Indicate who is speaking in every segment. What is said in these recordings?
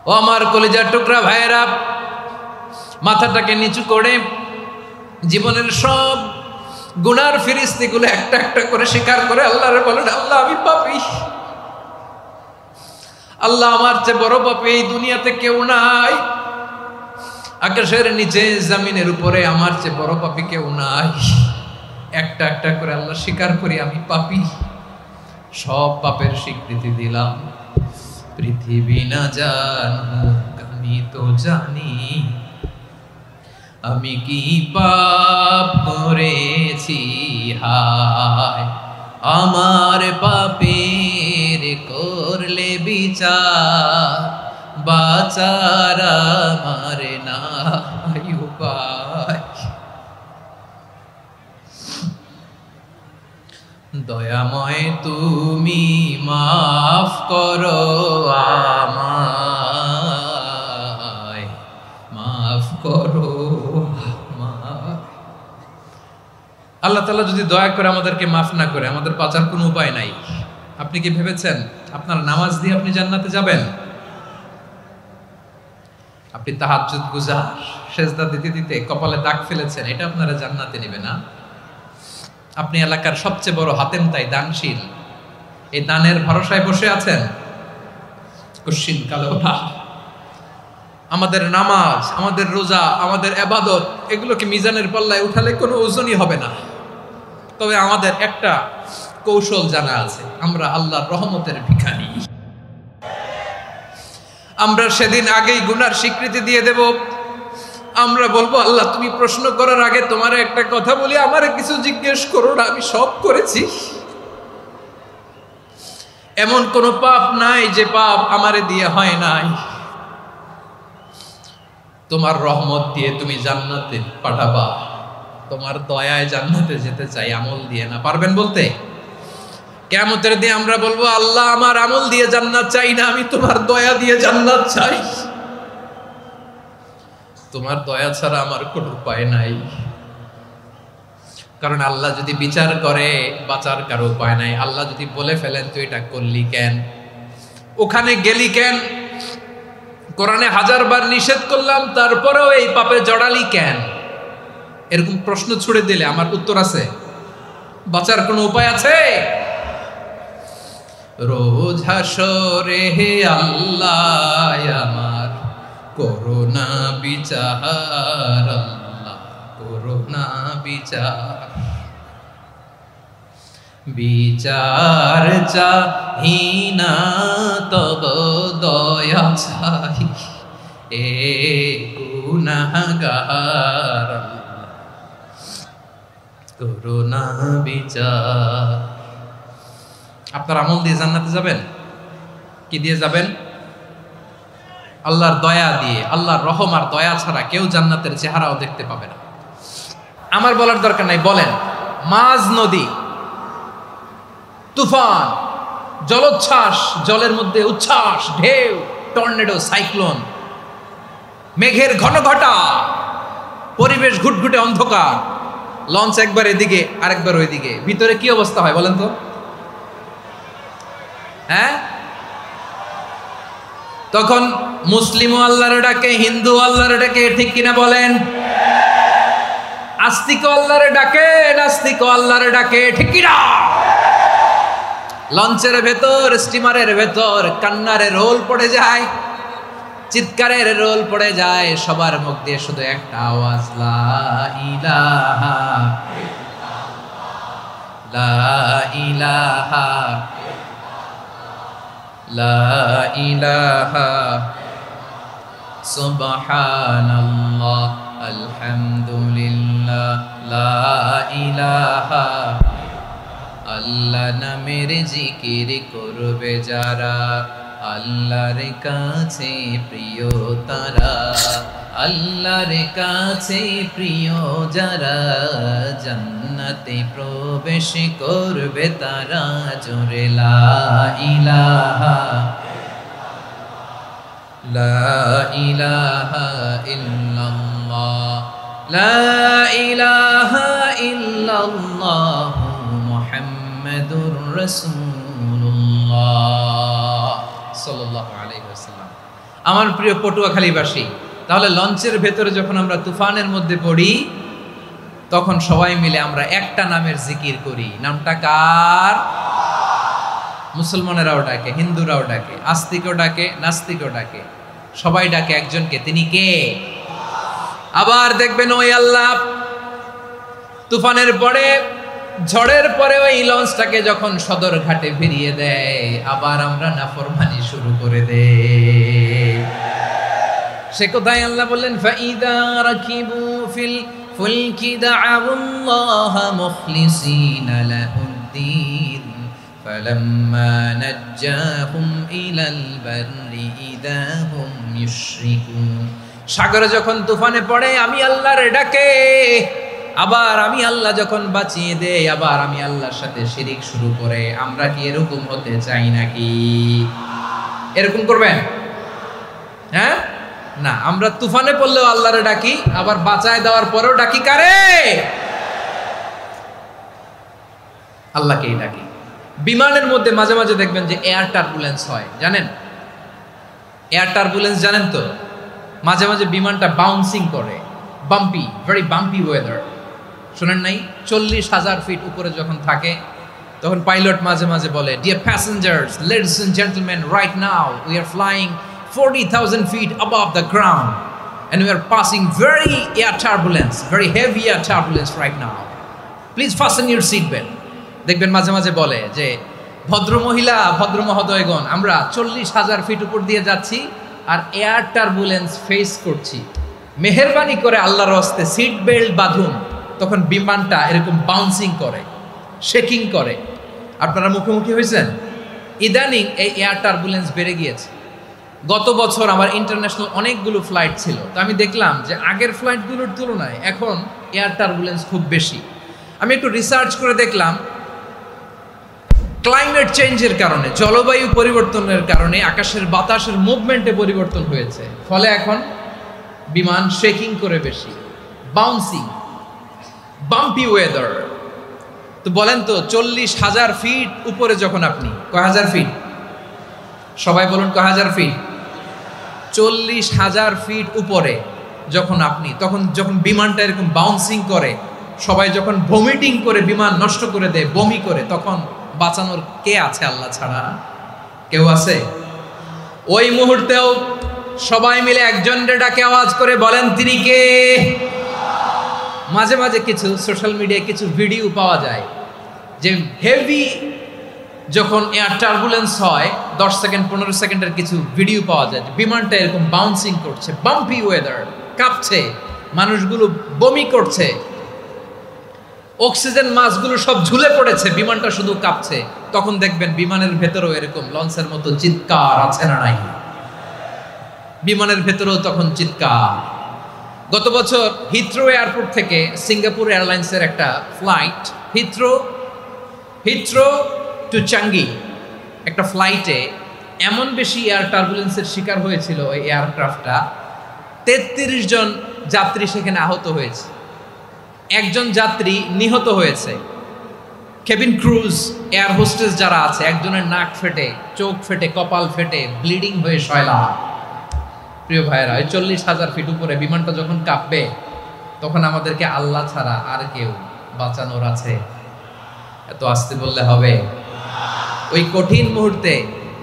Speaker 1: ও আমার কলিজার টুকরা ভাইয়েরা, মাথাটাকে নিচু করে জীবনের সব গুনার ফিরিস্তিগুলো একটা একটা করে স্বীকার করে আল্লাহরে বলেন, আল্লাহ আমি পাপী, আল্লাহ আমার চেয়ে বড় পাপী এই দুনিয়াতে কেউ নাই, আকাশের নিচে জমিনের উপরে আমার চেয়ে বড় পাপী কেউ নাই। একটা একটা করে আল্লাহ স্বীকার করি আমি পাপী, সব পাপের স্বীকৃতি দিলাম। পৃথিবী না জানুক আমি তো জানি, আমি কি পাপ করেছি, হায় আমার পাপের করলে বিচার, বাঁচার আমার নাই উপায়। দয়াময় তুমি মাফ করো আমায়, মাফ করো আমায়। আল্লাহ তাআলা যদি দয়া করে আমাদেরকে মাফ না করে, আমাদের বাঁচার কোনো উপায় নাই। আপনি কি ভেবেছেন আপনার নামাজ দিয়ে আপনি জান্নাতে যাবেন? আপনি তাহাজ্জুদ গুজার, সেজদা দিতে দিতে কপালে দাগ ফেলেছেন, এটা আপনারা জান্নাতে নেবে না। আপনি এলাকার সবচেয়ে বড় হাতেম তাই দানশীল, এই দানের ভরসায় বসে আছেন, কশিন কালো ওঠা। আমাদের নামাজ, আমাদের রোজা, আমাদের ইবাদত, এগুলোকে মিজানের পাল্লায় উঠালে কোনো ওজনই হবে না। তবে আমাদের একটা কৌশল জানা আছে, আমরা আল্লাহর রহমতের ভিখারি। আমরা সেদিন আগেই গুনার স্বীকৃতি দিয়ে দেব। আমরা বলবো, আল্লাহ তুমি প্রশ্ন করার আগে তোমার একটা কথা বলি, আমারে কিছু জিজ্ঞেস করো না, আমি সব করেছি। এমন কোন পাপ নাই যে পাপ আমারে দিয়ে হয় নাই। তোমার রহমত দিয়ে তুমি জান্নাতে পাঠাবা, তোমার দয়ায় জান্নাতে যেতে চাই, আমল দিয়ে না। পারবেন বলতে? কিয়ামতের দিন আমরা বলবো, আল্লাহ আমার আমল দিয়ে জান্নাত চাই না, আমি তোমার দয়া দিয়ে জান্নাত চাই। তোমার দয়া ছাড়া আমার কোনো উপায় নাই। কারণ আল্লাহ যদি বিচার করে, বাঁচার কারো উপায় নাই। আল্লাহ যদি বলে ফেলেন তুই এটা করলি কেন, ওখানে গেলি কেন, কোরআনে 1000 বার নিষেধ করলাম তারপরেও এই পাপে জড়ালি কেন, এরকম প্রশ্ন ছুড়ে দিলে আমার উত্তর আছে? বাঁচার কোনো উপায় আছে? রোজ হাসরে হে আল্লাহ আমার করোনা বিচার, আল্লাহ করোনা বিচার। বিচার চাহি না তব দয়া চাই, এ গুনাহগার, করোনা বিচার। আপনার আমল দিয়ে জান্নাতে যাবেন? কি দিয়ে যাবেন? আল্লাহর দয়া দিয়ে। আল্লাহর রহম আর দয়া ছাড়া কেউ জান্নাতের চেহারাও দেখতে পাবে না। আমার বলার দরকার নাই, বলেন। মাঝ নদী, তুফান, জলোচ্ছ্বাস, জলের মধ্যে উচ্ছ্বাস, ঢেউ, টর্নেডো, সাইক্লোন, মেঘের ঘনঘটা, পরিবেশ ঘুটঘুটে অন্ধকার, লঞ্চ একবার এদিকে আরেকবার ওইদিকে, ভিতরে কি অবস্থা হয় বলেন তো? হ্যাঁ, তখন মুসলিম আল্লাহর ডাকে, হিন্দু আল্লাহর ডাকে, ঠিক কিনা বলেন? আস্তিক আল্লাহর ডাকে, নাস্তিক আল্লাহর ডাকে, ঠিক কিনা? লঞ্চের ভেতর, স্টিমারের ভেতর কান্নার রোল পড়ে যায়, চিৎকারের রোল পড়ে যায়, সবার মুখ দিয়ে শুধু একটা আওয়াজ, লা ইলাহা লা ইলাহা লা ইলাহা সুবহানাল্লাহ আলহামদুলিল্লাহ লা ইলাহা। আল্লাহ নামের জিকির করবে যারা, আল্লাহর কাছে প্রিয় তারা, আল্লাহর কাছে প্রিয় যারা, জান্নাতে প্রবেশ করবে তারা, জোরে লা ইলাহা লা ইলাহা ইল্লাল্লাহ লা ইলাহা ইল্লাল্লাহ মুহাম্মাদুর রাসূলুল্লাহ সাল্লাল্লাহু আলাইহি ওয়াসাল্লাম। আমার প্রিয় পটুয়াখালীবাসী, তাহলে লঞ্চের ভেতরে যখন আমরা তুফানের মধ্যে পড়ি তখন সবাই মিলে আমরা একটা নামের জিকির করি। নামটা কার? মুসলমানেরাও ডাকে, হিন্দুরাও ডাকে, আস্তিকও ডাকে, নাস্তিকও ডাকে, সবাই ডাকে একজনকে। তিনি কে? আবার দেখবেন ওই আল্লাহ তুফানের পরে, ঝড়ের পরে ওই লঞ্চটাকে যখন সদর ঘাটে ফিরিয়ে দেয়, আবার আমরা নাফরমানি শুরু করে দেই। সে কোথায় আল্লাহ বললেন, ফাইদা রাকিবু ফিল ফুলকি দা'আউল্লাহা মুখলিসিনা লাহুদ্দিন ফালাম্মা নাজ্জাহুম ইলাল বাররি ইযা হুম ইউশরিকুন। সাগরে যখন তুফানে পড়ে আমি আল্লাহর ডাকে, আবার আমি আল্লাহ যখন বাঁচিয়ে দেই, আবার আমি আল্লাহর সাথে শিরিক শুরু করে। আমরা কি এরকম হতে চাই নাকি? এরকম করবেন? হ্যাঁ না, আমরা তুফানে পড়লেও আল্লাহরে ডাকি, আবার বাঁচায় দেওয়ার পরেও ডাকি কারে? আল্লাহকেই ডাকি। বিমানের মধ্যে মাঝে মাঝে দেখবেন যে এয়ার টার্বুলেন্স হয়, জানেন? এয়ার টার্বুলেন্স জানেন তো? মাঝে মাঝে বিমানটা বাউন্সিং করে, বাম্পি, ভেরি বাম্পি ওয়েদার। শোনেন নাই? 40,000 ফিট উপরে যখন থাকে তখন পাইলট মাঝে মাঝে বলে, dear passengers, ladies and gentleman, right now we are flying 40,000 feet above the ground and we are passing very air turbulence, very heavy air turbulence right now. Please fasten your seat belt. দেখবেন মাঝে মাঝে বলে যে, ভদ্র মহিলা, ভদ্র মহোদয়গণ, আমরা 40,000 ফিট উপর দিয়ে যাচ্ছি আর এয়ার টার্বুলেন্স ফেস করছি, মেহেরবানি করে আল্লাহর হস্তে সিট বেল্ট বাঁধুন। তখন বিমানটা এরকম বাউন্সিং করে, শেকিং করে। আপনারা মুখোমুখি হয়েছেন? ইদানিং এই এয়ার টার্বুলেন্স বেড়ে গিয়েছে। গত বছর আমার ইন্টারন্যাশনাল অনেকগুলো ফ্লাইট ছিল, তো আমি দেখলাম যে আগের ফ্লাইটগুলোর তুলনায় এখন এয়ার টার্বুলেন্স খুব বেশি। আমি একটু রিসার্চ করে দেখলাম, ক্লাইমেট চেঞ্জের কারণে, জলবায়ু পরিবর্তনের কারণে আকাশের বাতাসের মুভমেন্টে পরিবর্তন হয়েছে, ফলে এখন বিমান শেকিং করে বেশি, বাউন্সিং, বাম্পি ওয়েদার। তো বলেন তো, 40,000 ফিট উপরে যখন আপনি, কয় হাজার ফিট? সবাই বলুন, কয় হাজার ফিট? 40,000 ফিট উপরে যখন আপনি, তখন যখন বিমানটা এরকম বাউন্সিং করে, সবাই যখন ভমিটিং করে বিমান নষ্ট করে দেয়, বমি করে, তখন বাঁচানোর কে আছে আল্লাহ ছাড়া? কেউ আছে? ওই মুহূর্তেও সবাই মিলে একজনকে ডাকে আওয়াজ করে বলেন, তিনি কে? মাঝে মাঝে কিছু সোশ্যাল মিডিয়ায় কিছু ভিডিও পাওয়া যায় যে হেভি যখন এয়ার টার্বুলেন্স হয়, 10 সেকেন্ড 15 সেকেন্ডের কিছু ভিডিও পাওয়া যায়, বিমানটা এরকম বাউন্সিং করছে, বাম্পি ওয়েদার, কাঁপছে, মানুষগুলো বমি করছে, অক্সিজেন মাস্কগুলো সব ঝুলে পড়েছে, বিমানটা শুধু কাঁপছে। তখন দেখবেন বিমানের ভেতরেও এরকম লঞ্চের মতো চিৎকার আছে না নাই? বিমানের ভেতরেও তখন চিৎকার। গত বছর হিথ্রো এয়ারপোর্ট থেকে সিঙ্গাপুর এয়ারলাইন্সের একটা ফ্লাইট, হিথ্রো টু চাঙ্গি, একটা ফ্লাইটে এমন বেশি এয়ার টার্বুলেন্সের শিকার হয়েছিল ওই এয়ারক্রাফটটা, 33 জন যাত্রী সেখানে আহত হয়েছে, একজন যাত্রী নিহত হয়েছে। কেবিন ক্রুজ, এয়ার হোস্টেস যারা আছে, একজনের নাক ফেটে, চোখ ফেটে, কপাল ফেটে, ব্লিডিং হয়ে শয়লা। প্রিয় ভাইয়েরা, ওই 40,000 ফিট উপরে বিমানটা যখন কাঁপবে, তখন আমাদেরকে আল্লাহ ছাড়া আর কেউ বাঁচানোর আছে? এত আস্তে বললে হবে? ওই কঠিন মুহূর্তে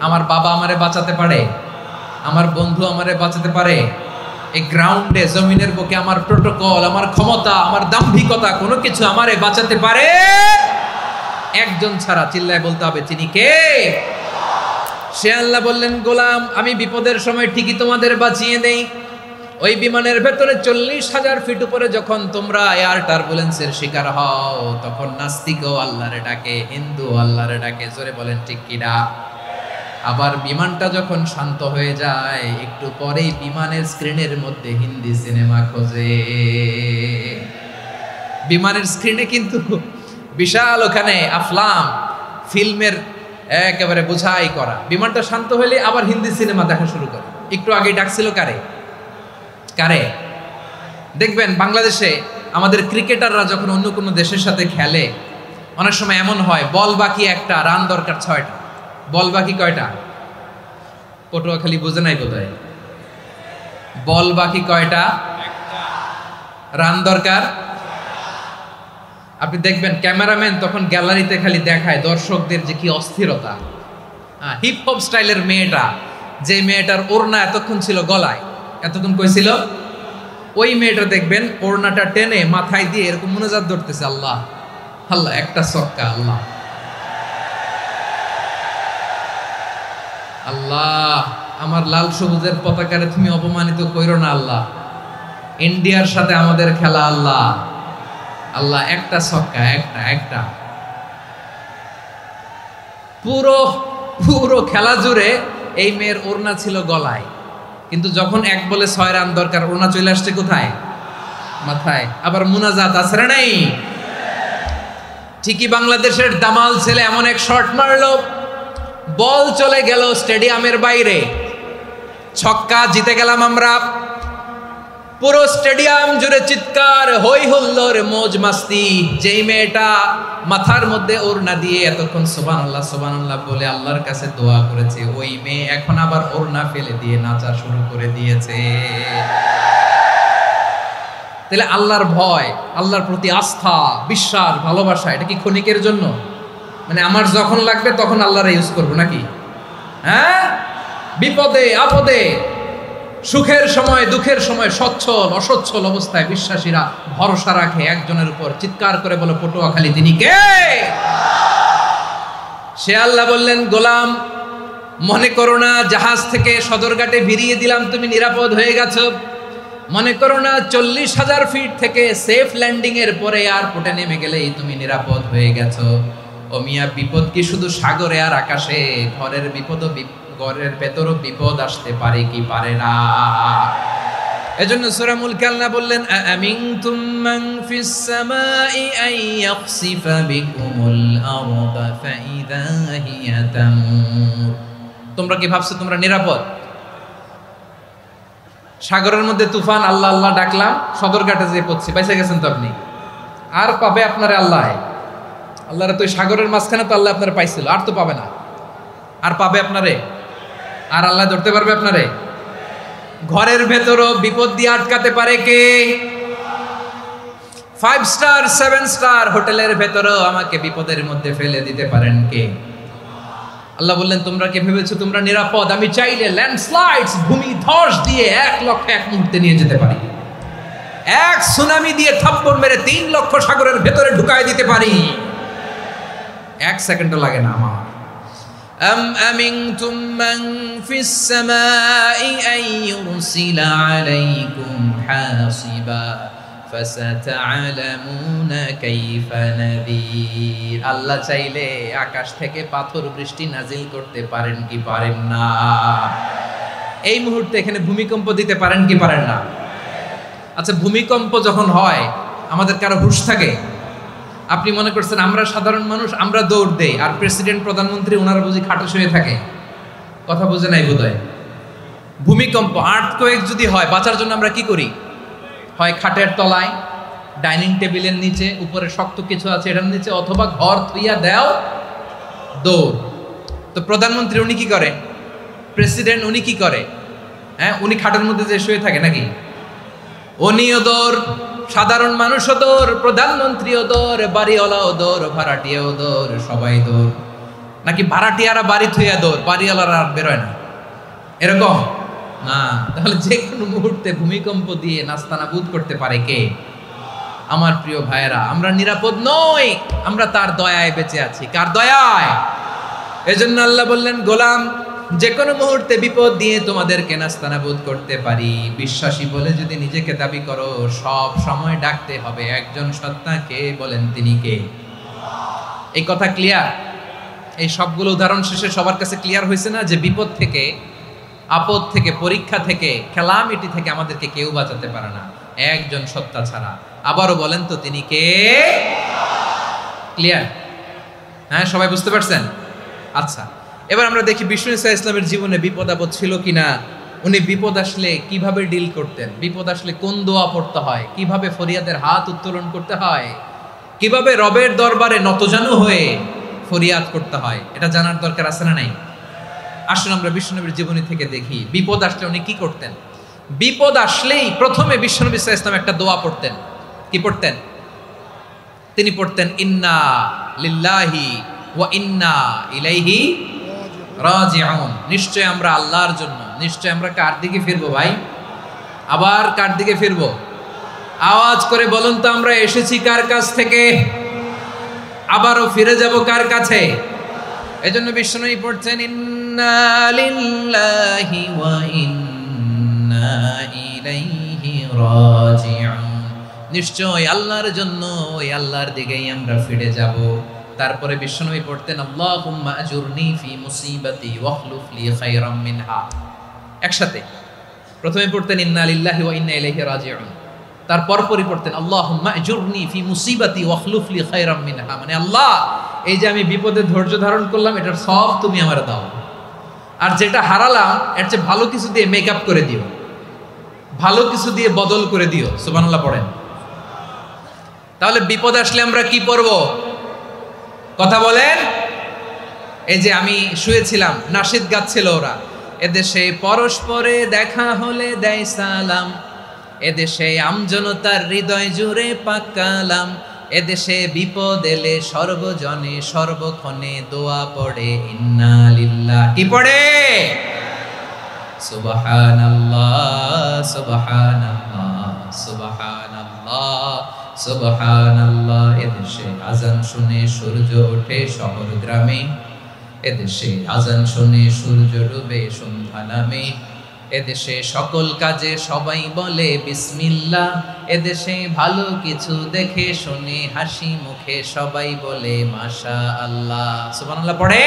Speaker 1: আমার বাবা আমারে বাঁচাতে পারে, আমার বন্ধু আমারে বাঁচাতে পারে। এই গ্রাউন্ডে, জমিনের বুকে আমার প্রোটোকল, আমার ক্ষমতা, আমার দাম্ভিকতা, কোনো কিছু আমারে বাঁচাতে পারে? একজন ছাড়া। চিল্লায় বলতে হবে, তিনি কে? সে আল্লাহ বললেন, গোলাম, আমি বিপদের সময় ঠিকই তোমাদের বাঁচিয়ে দেই। ওই বিমানের ভেতরে 40,000 ফিট উপরে যখন তোমরা এয়ার টার্বুলেন্সের শিকার হও, তখন নাস্তিকও আল্লাহরে ডাকে, হিন্দু আল্লাহরে ডাকে। জোরে বলেন ঠিক কিনা? আবার বিমানটা যখন শান্ত হয়ে যায়, একটু পরেই বিমানের স্ক্রিনের মধ্যে হিন্দি সিনেমা খোঁজে। বিমানের স্ক্রিনে কিন্তু বিশাল ওখানে আফলাম ফিল্মের একেবারে বোঝাই করা। বিমানটা শান্ত হলে আবার হিন্দি সিনেমা দেখা শুরু করে। একটু আগে ডাকছিল কারে? দেখবেন বাংলাদেশে আমাদের ক্রিকেটাররা যখন অন্য কোনো দেশের সাথে খেলে, অনেক সময় এমন হয়, বল বাকি একটা, রান দরকার 6টা। বল বাকি কয়টা? পটুয়াখালী বোঝে নাই বোধহয়। বল বাকি কয়টা? রান দরকার। আপনি দেখবেন ক্যামেরাম্যান তখন গ্যালারিতে খালি দেখায় দর্শকদের যে কি অস্থিরতা। হিপ হপ স্টাইলের মেয়েটা, যে মেয়েটার ওড়না এতক্ষণ ছিল গলায়, এতক্ষণ কই ছিল, ওই মেয়েটা দেখবেন ওড়নাটা টেনে মাথায় দিয়ে এরকম মুনাজাত ধরতেছে, আল্লাহ আল্লাহ, একটা ছক্কা, আল্লাহ আল্লাহ, আমার লাল সবুজের পতাকারে তুমি অপমানিত কইরো না আল্লাহ, ইন্ডিয়ার সাথে আমাদের খেলা আল্লাহ আল্লাহ, একটা ছক্কা, একটা একটা। পুরো পুরো খেলা জুড়ে এই মেয়ের ওড়না ছিল গলায়, কিন্তু যখন এক বলে 6 রান দরকার, ওড়না চলে আসছে কোথায়? মাথায়। আবার মুনাজাত আছে না নাই? ঠিকই বাংলাদেশের দামাল ছেলে এমন এক শট মারলো, বল চলে গেল স্টেডিয়ামের বাইরে, ছক্কা, জিতে গেলাম আমরা। পুরো স্টেডিয়াম জুড়ে চিৎকার, হই হুল্লোড়, মৌজ মাস্তি। যেই মেয়েটা মাথার মধ্যে ওড়না দিয়ে এতক্ষণ সুবহানাল্লাহ সুবহানাল্লাহ বলে আল্লাহর কাছে দোয়া করেছে, ওই মেয়ে এখন আবার ওড়না ফেলে দিয়ে নাচা শুরু করে দিয়েছে। তাহলে আল্লাহর ভয়, আল্লাহর প্রতি আস্থা, বিশ্বাস, ভালোবাসা, এটা কি ক্ষণিকের জন্য? মানে আমার যখন লাগবে তখন আল্লাহর ইউজ করবো নাকি? হ্যাঁ, বিপদে আপদে, সুখের সময় দুঃখের সময়, সচ্ছল অসচ্ছল অবস্থায় বিশ্বাসীরা ভরসা রাখে একজনের উপর, চিৎকার করে বলে পটুয়াখালী তিনি কে? সে আল্লাহ বললেন, গোলাম মনে করো না জাহাজ থেকে সদরঘাটে ভিড়িয়ে দিলাম তুমি নিরাপদ হয়ে গেছো, মনে করো না 40,000 ফিট থেকে সেফ ল্যান্ডিং এর পরে এয়ারপোর্টে নেমে গেলেই তুমি নিরাপদ হয়ে গেছো। ও মিয়া, বিপদ কি শুধু সাগরে আর আকাশে? ঘরের বিপদও, ঘরের ভেতরও বিপদ আসতে পারে কি পারে না? এজন্য সূরা মুলকে আল্লাহ বললেন, আমিনতুম মান ফিস সামাই আন ইয়াখসিফা বিকুমুল আরদা ফাইদা হিয়া তামুর। তোমরা কি ভাবছো তোমরা নিরাপদ? সাগরের মধ্যে তুফান, আল্লাহ আল্লাহ ডাকলাম, সদরঘাটে যেয়ে পড়ছি, বেঁচে গেছেন তো আপনি। আর পাবে আপনারে আল্লাহ? আল্লাহরে তো সাগরের মাঝখানে তো আল্লাহ আপনারে পাইছিল, আর তো পাবে না। আর পাবে আপনারে? আর আল্লাহ ধরতে পারবে আপনারে? ঘরের ভেতরও বিপদ দিয়ে আটকাতে পারে কে? 5 স্টার 7 স্টার হোটেলের ভেতরও আমাকে বিপদের মধ্যে ফেলে দিতে পারেন কে? আল্লাহ বললেন, তোমরা কি ভেবেছো তোমরা নিরাপদ? আমি চাইলে ল্যান্ডস্লাইডস, ভূমি ধস দিয়ে 1 লক্ষ এক মুহূর্তে নিয়ে যেতে পারি, এক সুনামি দিয়ে থাপ্পড় মেরে 3 লক্ষ সাগরের ভেতরে ঢুকায় দিতে পারি, 1 সেকেন্ডও লাগে না আমার। أم أمنتم من في السماء أن يرسل عليكم حاصبا فستعلمون كيف نذير। আল্লাহ চাইলে আকাশ থেকে পাথর বৃষ্টি নাজিল করতে পারেন কি পারেন না? এই মুহূর্তে এখানে ভূমিকম্প দিতে পারেন কি পারেন না? আচ্ছা, ভূমিকম্প যখন হয় আমাদের কারো হুঁশ থাকে? আপনি মনে করছেন আমরা সাধারণ মানুষ, আমরা দৌড় দেই, আর প্রেসিডেন্ট প্রধানমন্ত্রী ওনারা বুঝি খাটো শুয়ে থাকে? কথা বুঝে নাই বোধহয়। ভূমিকম্প, আর্থকোয়েক যদি হয়, বাঁচার জন্য আমরা কি করি? হয় খাটের তলায়, ডাইনিং টেবিলের নিচে, উপরে শক্ত কিছু আছে এটার নিচে, অথবা ঘর থুইয়া দেও, দৌড়। তো প্রধানমন্ত্রী উনি কি করে? প্রেসিডেন্ট উনি কি করে? হ্যাঁ, উনি খাটের মধ্যে যে শুয়ে থাকে নাকি? উনিও দৌড়, সাধারণ মানুষও দৌড়, প্রধানমন্ত্রীও দৌড়, বাড়িওয়ালাও দৌড়, ভাড়াটিয়াও দৌড়, সবাই দৌড়। নাকি ভাড়াটিয়ারা বাড়ি থুইয়া দৌড়, বাড়িওয়ালারা আর বেরোয় না? এরকম না। তাহলে যে কোনো মুহূর্তে ভূমিকম্প দিয়ে নাস্তানাবুদ করতে পারে কে? আমার প্রিয় ভাইয়েরা, আমরা নিরাপদ নই, আমরা তার দয়ায় বেঁচে আছি। কার দয়ায়? এজন্য আল্লাহ বললেন, গোলাম যে কোনো মুহূর্তে বিপদ দিয়ে তোমাদেরকে নাস্তানাবুদ করতে পারি। বিশ্বাসী বলে যদি নিজেকে দাবি করো, সব সময় ডাকতে হবে একজন সত্তাকে। বলেন তিনি কে? এই কথা ক্লিয়ার? এই সবগুলো উদাহরণ শেষে সবার কাছে ক্লিয়ার হয়েছে না যে বিপদ থেকে, আপদ থেকে, পরীক্ষা থেকে, ক্যালামিটি থেকে আমাদেরকে কেউ বাঁচাতে পারে না একজন সত্তা ছাড়া। আবারও বলেন তো তিনি কে? ক্লিয়ার? হ্যাঁ, সবাই বুঝতে পারছেন? আচ্ছা, এবার আমরা দেখি বিষ্ণু ঈসা ইসলামের জীবনে বিপদ আপদ ছিল কিনা। উনি বিপদ আসলে কিভাবে ডিল করতেন, বিপদ আসলে কোন দোয়া পড়তে হয়, কিভাবে ফরিয়াদের হাত উত্তোলন করতে হয়, কিভাবে রবের দরবারে নতজানু হয়ে ফরিয়াদ করতে হয়, এটা জানার দরকার আছে না নাই? আসুন আমরা বিষ্ণু নবীর জীবনী থেকে দেখি বিপদ আসলে উনি কি করতেন। বিপদ আসলেই প্রথমে বিশ্বনবী সাল্লাল্লাহু আলাইহি ওয়াসাল্লাম একটা দোয়া পড়তেন। কি পড়তেন? তিনি পড়তেন ইন্না লিল্লাহি ওয়া ইন্না ইলাইহি রাজিউন। নিশ্চয় আমরা আল্লাহর জন্য, নিশ্চয় আমরা কার দিকে ফিরবো ভাই? আবার কার দিকে ফিরবো? আওয়াজ করে বলুন তো, আমরা এসেছি কার কাছ থেকে, আবারও ফিরে যাব কার কাছে? এজন্য বিশ্বনবী পড়ছেন ইন্না লিল্লাহি ওয়া ইন্না ইলাইহি রাজিউন। নিশ্চয় আল্লাহর জন্য, ওই আল্লাহর দিকেই আমরা ফিরে যাব। তারপরে বিশ্বনবী পড়তেন আল্লাহুম্মা আজুরনি ফি মুসিবাতি ওয়াখলুফ লি খায়রাম মিনহা। একসাথে প্রথমে পড়তেন ইন্না লিল্লাহি ওয়া ইন্না ইলাইহি রাজিউন, তারপর পরই পড়তেন আল্লাহুম্মা আজুরনি ফি মুসিবাতি ওয়াখলুফ লি খায়রাম মিনহা। মানে আল্লাহ, এই যে আমি বিপদে ধৈর্য ধারণ করলাম, এটার সব তুমি আমার দাও, আর যেটা হারালাম এর চেয়ে ভালো কিছু দিয়ে মেকআপ করে দিও, ভালো কিছু দিয়ে বদল করে দিও। সুবহানাল্লাহ পড়েন। তাহলে বিপদ আসলে আমরা কি পড়ব? কথা বলেন। এই যে আমি শুয়েছিলাম, নাশিদ গাচ্ছিল ওরা, এদেশে পরস্পরে দেখা হলে দেয় সালাম, এদেশে আমজনতার হৃদয় জুড়ে পাকালাম, এদেশে বিপদ এলে সর্বজনে সর্বক্ষণে দোয়া পড়ে ইন্না লিল্লাহ। কি পড়ে? সুবহানাল্লাহ সুবহানাল্লাহ সুবহানাল্লাহ সুবহানাল্লাহ। এদেশে আজান শুনে সূর্য ওঠে শহর গ্রামে, এদেশে আজান শুনে সূর্য ডুবে সন্ধ্যা নামে, এদেশে সকল কাজে সবাই বলে বিসমিল্লাহ, এদেশে ভালো কিছু দেখে শুনে হাসি মুখে সবাই বলে মাশাআল্লাহ। সুবহানাল্লাহ পড়ে।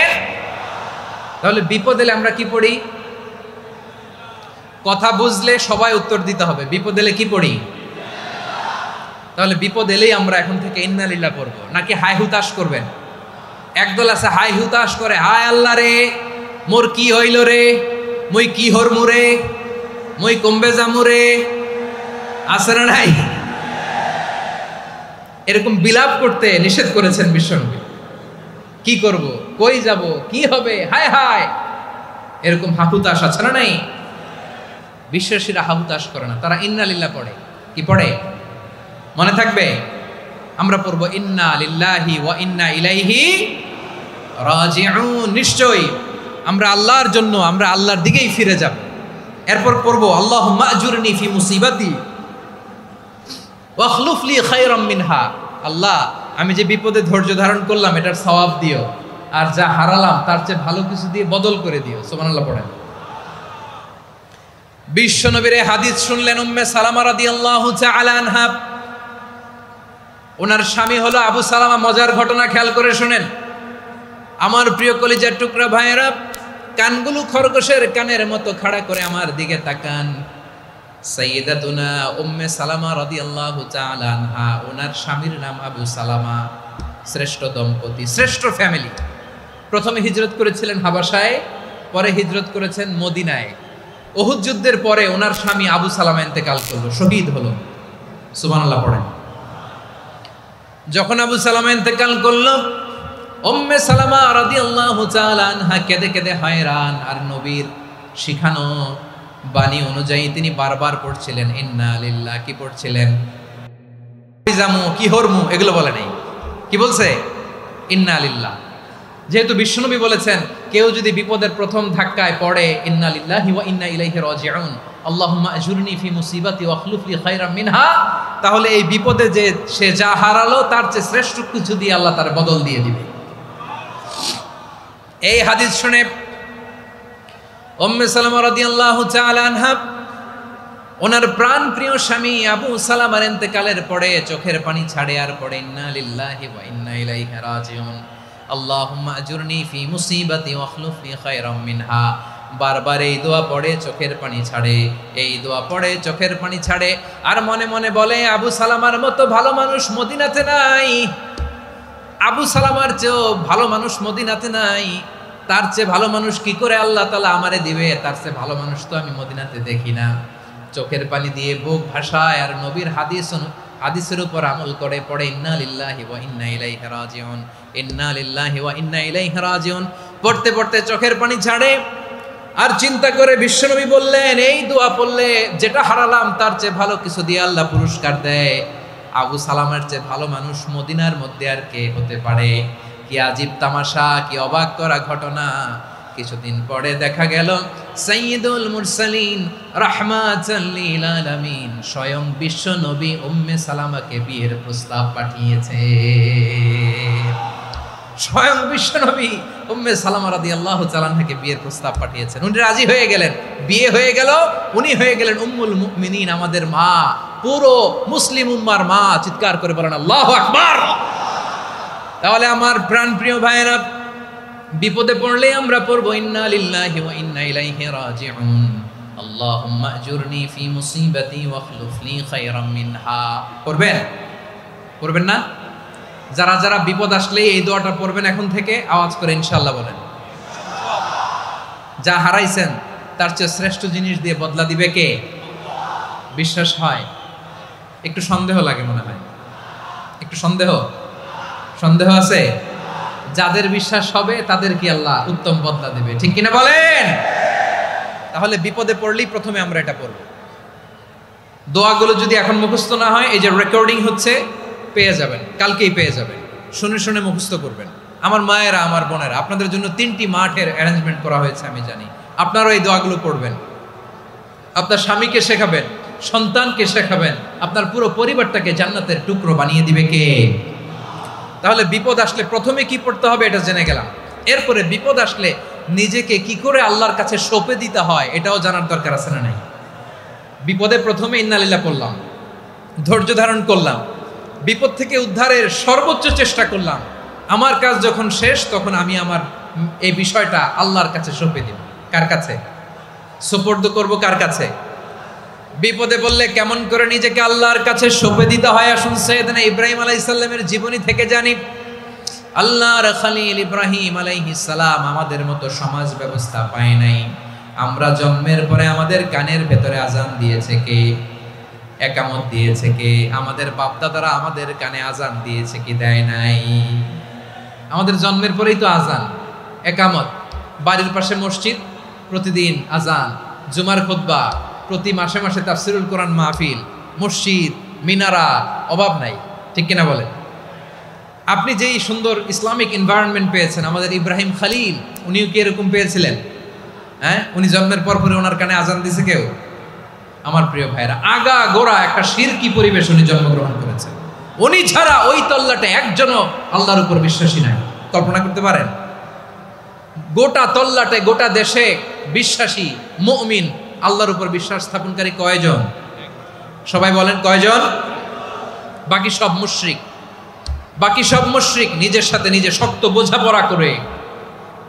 Speaker 1: তাহলে বিপদ এলে আমরা কি পড়ি? কথা বুঝলে সবাই উত্তর দিতে হবে। বিপদ এলে কি পড়ি? তাহলে বিপদ এলেই আমরা এখন থেকে ইন্না লিল্লাহ পড়বো, নাকি হাই হুতাশ করবেন? একদল আছে হাই হুতাশ করে, হায় আল্লাহ রে মোর কি হইল রে, মই কি হরমু রে, মই কমবে জামু রে, আছে না নাই? এরকম বিলাপ করতে নিষেধ করেছেন বিশ্বনবী। কি করব, কই যাব, কি হবে, হায় হায়, এরকম হাহুতাশ আছে না নাই? বিশ্বাসীরা হাহুতাশ করে না, তারা ইন্না লিল্লাহ পড়ে। কি পড়ে? মনে থাকবে? আমরা পড়বো ইন্না লিল্লাহি ওয়া ইন্না ইলাইহি রাজিউন। নিশ্চয়ই আমরা আল্লাহর জন্য, আমরা আল্লাহর দিকেই ফিরে যাব। এরপর পড়বো আল্লাহুম্মা আজুরনি ফি মুসিবাতি ওয়াখলুফ লি খায়রাম মিনহা। আল্লাহ, আমি যে বিপদে ধৈর্য ধারণ করলাম এটার সওয়াব দিও, আর যা হারালাম তার চেয়ে ভালো কিছু দিয়ে বদল করে দিও। সুবহানাল্লাহ পড়েন। বিশ্বনবীর হাদিস শুনলেন উম্মে সালামা রাদিয়াল্লাহু তাআলা আনহা। ওনার স্বামী হলো আবু সালামা। মজার ঘটনা খেয়াল করে শুনেন আমার প্রিয় কলিজার টুকরা ভাইয়েরা। কানগুলো খরগোশের কানের মতো খাড়া করে আমার দিকে তাকান। সাইয়্যিদাতুনা উম্মে সালামা রাদিয়াল্লাহু তাআলা আনহা, ওনার স্বামীর নাম আবু সালামা। শ্রেষ্ঠ দম্পতি, শ্রেষ্ঠ ফ্যামিলি। প্রথমে হিজরত করেছিলেন হাবাসায়, পরে হিজরত করেছেন মদিনায়। উহুদ যুদ্ধের পরে ওনার স্বামী আবু সালামা ইন্তেকাল করলো, শহীদ হলো। সুবহানাল্লাহ পড়েন। যখন আবু সালামা ইন্তেকাল করলো, উম্মে সালামা রাদিয়াল্লাহু তাআলা আনহা কেঁদে কেঁদে হয়রান। আর নবীর শিখানো বাণী অনুযায়ী তিনি বারবার পড়ছিলেন ইন্না লিল্লাহ। কি পড়ছিলেন? জামু কি হরমু এগুলো বলে নাই। কি বলছে? ইন্না লিল্লাহ। যেহেতু বিশ্বনবী বলেছেন কেউ যদি বিপদের প্রথম ধাক্কায় পড়ে ইন্না লিল্লাহি ওয়া ইন্না ইলাইহি রাজিউন, আল্লাহুম্মা আজুরনি ফি মুসিবাতি ওয়াখলুফ লি খায়রাম মিনহা, তাহলে এই বিপদে যে সে যা হারালো তার চেয়ে শ্রেষ্ঠ কিছু দিয়ে আল্লাহ তার বদল দিয়ে দিবে। এই হাদিস শুনে উম্মে সালামা রাদিয়াল্লাহু তাআলা আনহা ওনার প্রাণ প্রিয় স্বামী আবু সালামার ইন্তেকালের পরে চোখের পানি ছাড়ে আর পড়ে ইন্না লিল্লাহি ওয়া ইন্না ইলাইহি রাজিউন, আল্লাহুম্মা আজুরনি ফি মুসিবাতি ওয়াখলুফ লি খায়রাম মিনহা। বারবার এই দোয়া পড়ে চোখের পানি ছাড়ে, এই দোয়া পড়ে চোখের পানি ছাড়ে, আর মনে মনে বলে আবু সালামার মতো ভালো মানুষ মদিনাতে নাই, আবু সালামার চেয়েও ভালো মানুষ মদিনাতে নাই, তার চেয়ে ভালো মানুষ কি করে আল্লাহ তাআলা আমারে দিবে, তার চেয়ে ভালো মানুষ তো আমি মদিনাতে দেখি না। চোখের পানি দিয়ে বুক ভাসায় আর নবীর হাদিসের উপর আমল করে পড়ে ইন্না লিল্লাহি ওয়া ইন্না ইলাইহি রাজিউন, ইন্না লিল্লাহি ওয়া ইন্না ইলাইহি রাজিউন। পড়তে পড়তে চোখের পানি ছাড়ে আর চিন্তা করে বিশ্বনবী বললেন, এই দোয়া পড়লে যেটা হারালাম তার চেয়ে ভালো কিছু দিয়ে আল্লাহ পুরস্কার দেয়। আবু সালামের চেয়ে ভালো মানুষ মদিনার মধ্যে আর কে হতে পারে? কি আজীব তামাশা, কি অবাক করা ঘটনা। কিছুদিন পরে দেখা গেল সাইয়্যিদুল মুরসালিন রাহমাতাল লিল আলামিন স্বয়ং বিশ্ব নবী উম্মে সালামাকে বিয়ের প্রস্তাব পাঠিয়েছে। স্বয়ং বিশ্ব নবী উম্মে সালামা রাদিয়াল্লাহু তাআলা আনহাকে বিয়ের প্রস্তাব পাঠিয়েছেন। উনি রাজি হয়ে গেলেন, বিয়ে হয়ে গেল, উনি হয়ে গেলেন উম্মুল মুমিনিন, আমাদের মা, পুরো মুসলিম উম্মার মা। চিৎকার করে বলেন আল্লাহু আকবার। তাহলে আমার প্রাণপ্রিয় ভাইয়েরা, বিপদে পড়লে আমরা পড়বো ইন্না লিল্লাহি ওয়া ইন্না ইলাইহি রাজিউন, আল্লাহুম্মা আজুরনি ফি মুসিবাতি ওয়া খলুফনি খায়রাম মিনহা। পড়বেন? পড়বেন না? যারা যারা বিপদ আসলে এই দোয়াটা পড়বেন এখন থেকে আওয়াজ করে ইনশাআল্লাহ বলেন। যা হারাইছেন তার চেয়ে শ্রেষ্ঠ জিনিস দিয়ে বদলা দিবে কে? বিশ্বাস হয়? একটু সন্দেহ লাগে মনে হয়, একটু সন্দেহ আছে? যাদের বিশ্বাস হবে তাদের কি আল্লাহ উত্তম বদলা দেবে, ঠিক কিনা বলেন? তাহলে বিপদে পড়লেই প্রথমে আমরা এটা পড়ব। দোয়াগুলো যদি এখন মুখস্থ না হয়, এই যে রেকর্ডিং হচ্ছে, পেয়ে যাবেন, কালকেই পেয়ে যাবেন। শুনে শুনে মুখস্থ করবেন। আমার মায়েরা, আমার বোনেরা, আপনাদের জন্য 3টি মাঠের অ্যারেঞ্জমেন্ট করা হয়েছে, আমি জানি। আপনারাও এই দোয়াগুলো পড়বেন, আপনার স্বামীকে শেখাবেন, সন্তানকে শেখাবেন, আপনার পুরো পরিবারটাকে জান্নাতের টুকরো বানিয়ে দিবে কে? তাহলে বিপদ আসলে প্রথমে কি পড়তে হবে এটা জেনে গেলাম। এরপরে বিপদ আসলে নিজেকে কি করে আল্লাহর কাছে সঁপে দিতে হয় এটাও জানার দরকার আছে না নাই? বিপদে প্রথমে ইন্নালিল্লাহ করলাম, ধৈর্য ধারণ করলাম, বিপদ থেকে উদ্ধারের সর্বোচ্চ চেষ্টা করলাম। আমার কাজ যখন শেষ, তখন আমি আমার এই বিষয়টা আল্লাহর কাছে সঁপে দিব। কার কাছে সুপর্দ করব? কার কাছে? বিপদে বললে কেমন করে নিজেকে আল্লাহর কাছে সঁপে দিতে হয়, আসুন সাইয়েদনা ইব্রাহিম আলাইহিস সালামের জীবনী থেকে জানি। আল্লাহর খলিল ইব্রাহিম আলাইহিস সালাম আমাদের মতো সমাজ ব্যবস্থা পায় নাই। আমরা জন্মের পরে আমাদের কানের ভেতরে আজান দিয়েছে কে? একামত দিয়েছে কে? আমাদের বাপদাদারা আমাদের কানে আজান দিয়েছে কি? দেয় নাই। আমাদের জন্মের পরেই তো আজান, একামত, বাড়ির পাশে মসজিদ, প্রতিদিন আজান, জুমার খুতবা, প্রতি মাসে মাসে তাফসিরুল কোরআন মাহফিল, মসজিদ, মিনারা, অভাব নাই, ঠিক কিনা বলেন? আপনি যেই সুন্দর ইসলামিক এনভায়রনমেন্ট পেয়েছেন, আমাদের ইব্রাহিম খলিল উনিও কি এরকম পেয়েছিলেন? হ্যাঁ, উনি জন্মের পর পরে ওনার কানে আজান দিছে কেউ? আমার প্রিয় ভাইরা, আগা গোড়া একটা শিরকি পরিবেশ উনি জন্মগ্রহণ করেছেন। উনি ছাড়া ওই তল্লাটে একজনও আল্লাহর উপর বিশ্বাসী নাই। কল্পনা করতে পারেন? গোটা তল্লাটে, গোটা দেশে বিশ্বাসী মুমিন, আল্লাহর উপর বিশ্বাস স্থাপনকারী কয়জন? সবাই বলেন কয়জন? বাকি সব মুশরিক। বাকি সব মুশরিক নিজের সাথে নিজে শক্ত বোঝাপড়া করে,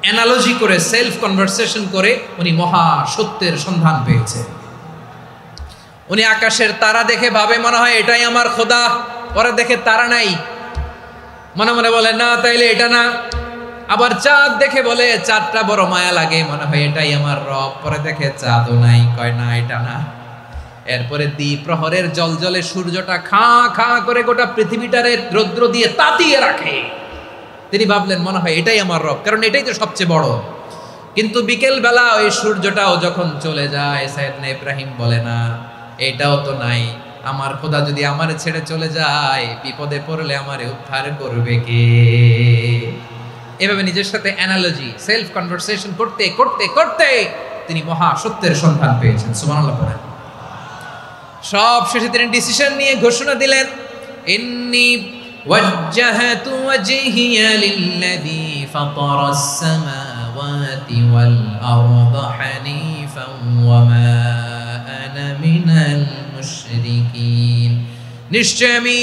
Speaker 1: অ্যানালজি করে, সেলফ কনভারসেশন করে উনি মহা সত্যের সন্ধান পেয়েছে। উনি আকাশের তারা দেখে ভাবে মনে হয় এটাই আমার খোদা, পরে দেখে তারা নাই, মনে মনে বলে না তাইলে এটা না। আবার চাঁদ দেখে বলে চাঁদটা বড় মায়া লাগে, মনে হয় এটাই আমার রব, পরে দেখে চাঁদও নাই, কয় না এটা না। এরপরে দ্বীপ প্রহরের জলজলে সূর্যটা খাঁ খাঁ করে গোটা পৃথিবীটারে রৌদ্র দিয়ে তাতিয়ে রাখে। তিনি ভাবলেন মনে হয় এটাই আমার রব, কারণ এটাই তো সবচেয়ে বড়। কিন্তু বিকেল বেলা ওই সূর্যটাও যখন চলে যায়, সাইয়েদনা ইব্রাহিম বলে না এটাও তো নাই, আমার খোদা যদি আমারে ছেড়ে চলে যায়, বিপদে পড়লে আমারে উদ্ধার করবে কে? এভাবে নিজের সাথে অ্যানালজি, সেলফ কনভারসেশন করতে করতে করতে তিনি মহা সত্যের সন্ধান পেয়েছেন। সুবহানাল্লাহ পড়েন। সব শেষে তিনি ডিসিশন নিয়ে ঘোষণা দিলেন, ইন্নী ওয়াজ্জাহাতু ওয়াজহিয়া লিল্লাযী ফাতারাস সামাওয়াতি ওয়াল আরদা হানিফান ওয়া মা আনা মিনাল মুশরিকিন। নিশ্চয় আমি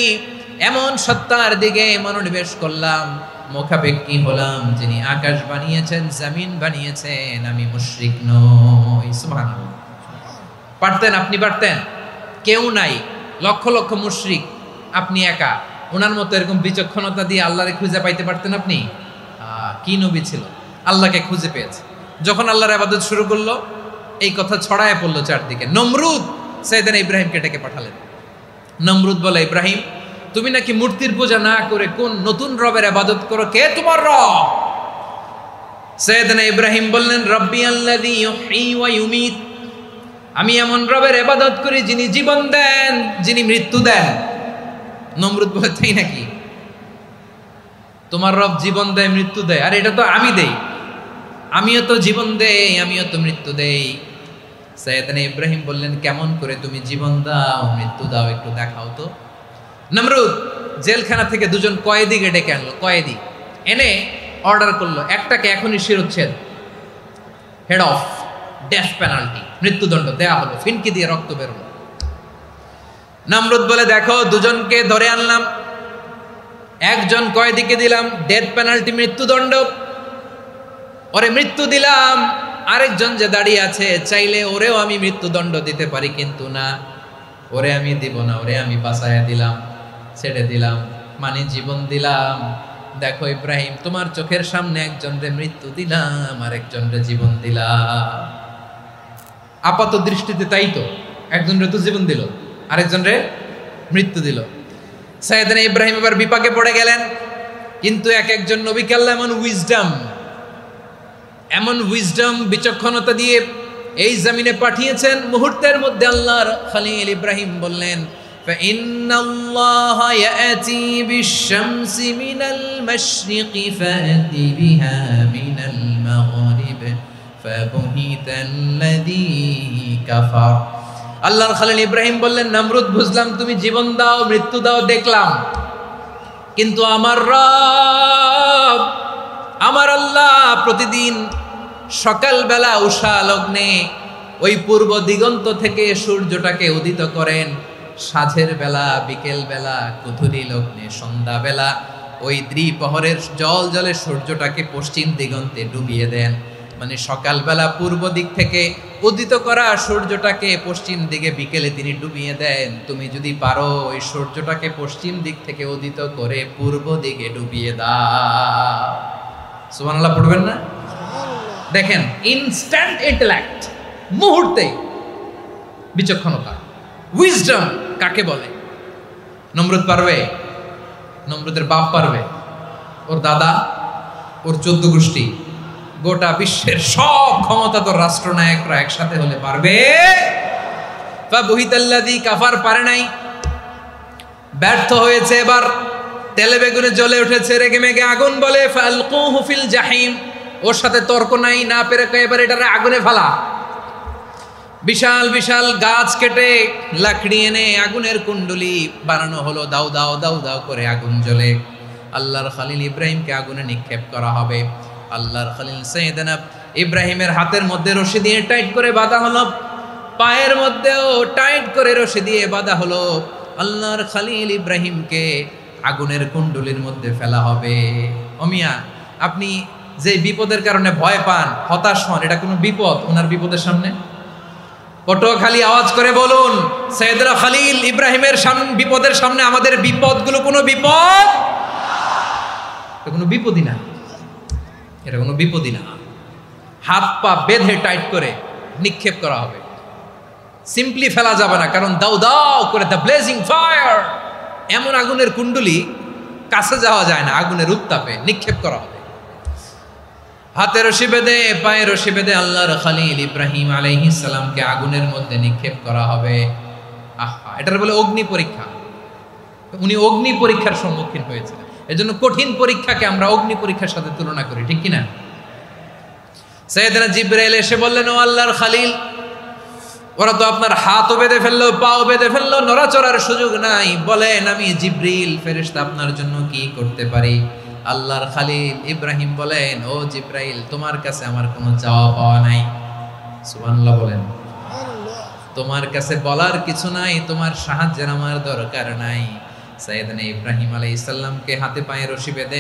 Speaker 1: এমন সত্তার দিকে মনোনিবেশ করলাম, মুখাপেক্ষী হলাম, যিনি আকাশ বানিয়েছেন, জমিন বানিয়েছেন, আমি মুশরিক নই। সুবহানাল্লাহ। পারতেন? আপনি পারতেন? কেউ নাই, লক্ষ লক্ষ মুশরিক, আপনি একা। ওনার মতো এরকম বিচক্ষণতা দিয়ে আল্লাহরে খুঁজে পাইতে পারতেন আপনি? কি নবী ছিল, আল্লাহকে খুঁজে পেয়েছে। যখন আল্লাহর ইবাদত শুরু করলো, এই কথা ছড়ায় পড়লো চারদিকে। নমরুদ সাইয়েদনা ইব্রাহিমকে ডেকে পাঠালেন। নমরুদ বলে, ইব্রাহিম তুমি নাকি মূর্তির পূজা না করে কোন নতুন রবের ইবাদত করো, কে তোমার রব? সাইয়েদনা ইব্রাহিম বললেন রব্বি আল্লাযী ইউহয়ী ওয়া ইউমীত, আমি এমন রবের ইবাদত করি যিনি জীবন দেন, যিনি মৃত্যু দেন। নমরুদ বলে তাই নাকি? তোমার রব জীবন দেয় মৃত্যু দেয়, আর এটা তো আমি দেই, আমিও তো জীবন দেই, আমিও তো মৃত্যু দেই। সাইয়েদনা ইব্রাহিম বললেন কেমন করে তুমি জীবন দাও মৃত্যু দাও একটু দেখাও তো। নমরুদ জেলখানা থেকে দুজন কয়েদিকে ডেকে আনলো, কয়েদি এনে অর্ডার করলো একটাকে এখনই শিরোচ্ছেদ, হেড অফ, ডেথ পেনাল্টি, মৃত্যুদণ্ড দেয়া হলো, ফিনকি দিয়ে রক্ত বেরোলো। নমরুদ বলে দেখো দুজনকে ধরে আনলাম, একজন কয়েদিকে দিলাম ডেথ পেনাল্টি, মৃত্যুদণ্ড, ওরে মৃত্যু দিলাম। আরেকজন যে দাঁড়িয়ে আছে চাইলে ওরেও আমি মৃত্যুদণ্ড দিতে পারি, কিন্তু না, ওরে আমি দিব না, ওরে আমি বাঁচাইয়া দিলাম, ছেড়ে দিলাম, মানে জীবন দিলাম। দেখো ইব্রাহিম, তোমার চোখের সামনে একজনরে মৃত্যু দিলাম আর একজনরে জীবন দিলাম। আপাত দৃষ্টিতে তাই তো, একজনরে তো জীবন দিল, আরেকজনরে মৃত্যু দিল। সাইয়েদনা ইব্রাহিম এবার বিপাকে পড়ে গেলেন, কিন্তু এক একজন নবীকে আল্লাহ এমন উইজডম বিচক্ষণতা দিয়ে এই জমিনে পাঠিয়েছেন, মুহূর্তের মধ্যে আল্লাহর খলিল ইব্রাহিম বললেন ফাইন্নাল্লাহা ইয়াতি বিশ-শামসি মিনাল মাশরিকি ফাতি বিহা মিনাল মাগরিব ফাবুহিতাল্লাযী কাফার। আল্লাহর খলিল ইব্রাহিম বললেন নমরুদ, বুঝলাম তুমি জীবন দাও মৃত্যু দাও দেখলাম, কিন্তু আমার রব আমার আল্লাহ প্রতিদিন সকালবেলা উষা লগ্নে ওই পূর্ব দিগন্ত থেকে সূর্যটাকে উদিত করেন, সাঁঝের বেলা, বিকেল বেলা, কুথুরি লগ্নে, সন্ধ্যা বেলা ওই দ্বিপ্রহরের জলে সূর্যটাকে পশ্চিম দিগন্তে ডুবিয়ে দেন। মানে সকালবেলা পূর্ব দিক থেকে উদিত করা সূর্যটাকে পশ্চিম দিকে বিকেলে তিনি ডুবিয়ে দেন। তুমি যদি পারো ওই সূর্যটাকে পশ্চিম দিক থেকে উদিত করে পূর্ব দিকে ডুবিয়ে দাও। সুবহানাল্লাহ পড়বেন না? দেখেন ইনস্ট্যান্ট ইন্টেলেক্ট, মুহূর্তে বিচক্ষণতা, উইজডম কাকে বলে? নমরুদ পারবে? নমরুদের বাপ পারবে? ওর দাদা, ওর 14 গোষ্ঠী, গোটা বিশ্বের সব ক্ষমতাধর রাষ্ট্রনায়করা একসাথে হলে পারবে? ফাবুহিতাল্লাযী কাফার পারে নাই, ব্যর্থ হয়েছে। এবার তেলে বেগুনে জ্বলে উঠেছে, রেগে মেগে আগুন বলে ফালকুহু ফিল জাহিম, ওর সাথে তর্ক নাই, না পেরে এবার এটারে আগুনে ফেলা। বিশাল বিশাল গাছ কেটে লাকড়ি এনে আগুনের কুণ্ডলি বানানো হলো, দাও দাও দাও দাও করে আগুন জ্বলে। আল্লাহর খলিল ইব্রাহিমকে আগুনে নিক্ষেপ করা হবে। আল্লাহর খলিল সাইয়েদনা ইব্রাহিমের হাতের মধ্যে রশি দিয়ে টাইট করে বাঁধা হলো, পায়ের মধ্যেও টাইট করে রশি দিয়ে বাঁধা হলো। আল্লাহর খলিল ইব্রাহিমকে আগুনের কুণ্ডলির মধ্যে ফেলা হবে। অমিয়া, আপনি যে বিপদের কারণে ভয় পান, হতাশ হন, এটা কোনো বিপদ ওনার বিপদের সামনে? পটুয়াখালী আওয়াজ করে বলুন, সাইয়েদনা খলিল ইব্রাহিমের বিপদের সামনে আমাদের বিপদগুলো কোনো বিপদ? এটা কোনো বিপদই না, এটা কোনো বিপদই না। হাত পা বেঁধে টাইট করে নিক্ষেপ করা হবে, সিম্পলি ফেলা যাবে না, কারণ দাও দাও করে দ্য ব্লেজিং ফায়ার, এমন আগুনের কুণ্ডলি, কাছে যাওয়া যায় না, আগুনের উত্তাপে নিক্ষেপ করা হবে। হাতে রশি বেঁধে, পায়ে রশি বেঁধে আল্লাহর খলিল ইব্রাহিম আলাইহিস সালামকে আগুনের মধ্যে নিক্ষেপ করা হবে। আহা, এটার বলে অগ্নি পরীক্ষা। উনি অগ্নি পরীক্ষার সম্মুখীন হয়েছিলেন, এজন্য কঠিন পরীক্ষাকে আমরা অগ্নি পরীক্ষার সাথে তুলনা করি, ঠিক কিনা? সাইয়েদনা জিবরাইল এসে বললেন, ও আল্লাহর খলিল, ওরা তো আপনার হাতও বেঁধে ফেললো, পাও বেঁধে ফেললো, নড়াচড়ার সুযোগ নাই, বলেন আমি জিবরিল ফেরেশতা আপনার জন্য কি করতে পারি? আল্লাহর খলিল ইব্রাহিম বলেন, ও জিবরাইল, তোমার কাছে আমার কোনো চাওয়া পাওয়া নাই। সুবহানাল্লাহ বলেন। তোমার কাছে বলার কিছু নাই, তোমার সাহায্যের আমার দরকার নাই। সাইয়েদনা ইব্রাহিম আলাইহিস সালামকে হাতে পায়ে রশি বেঁধে,